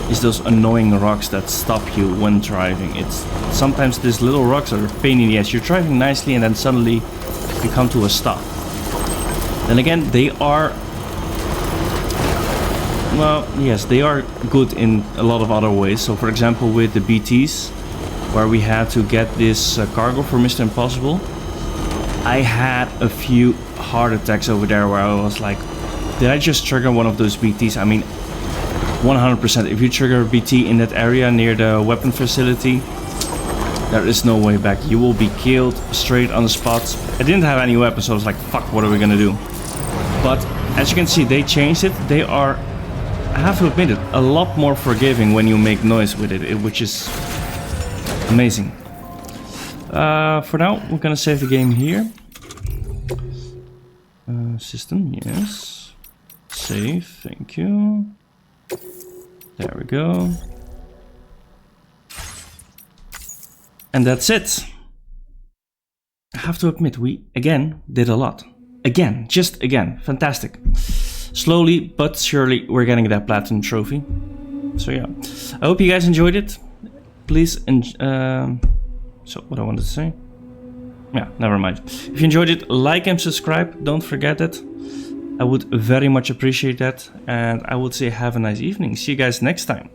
is those annoying rocks that stop you when driving. It's sometimes these little rocks are a pain in the ass. You're driving nicely and then suddenly you come to a stop. Then again, they are, well, yes, they are good in a lot of other ways. So for example, with the BTs, where we had to get this cargo for Mr. Impossible, I had a few heart attacks over there where I was like, did I just trigger one of those BTs? I mean, 100%. If you trigger a BT in that area near the weapon facility, there is no way back. You will be killed straight on the spot. I didn't have any weapons, so I was like, fuck, what are we gonna do? But as you can see, they changed it. They are, I have to admit it, a lot more forgiving when you make noise with it, which is amazing. For now, we're gonna save the game here. System, yes. Save, thank you. There we go. And that's it. I have to admit, we again did a lot. Again, just again, fantastic. Slowly but surely we're getting that platinum trophy. So yeah, I hope you guys enjoyed it. Please, so what I wanted to say? Yeah, never mind. If you enjoyed it, like and subscribe. Don't forget it. I would very much appreciate that. And I would say have a nice evening. See you guys next time.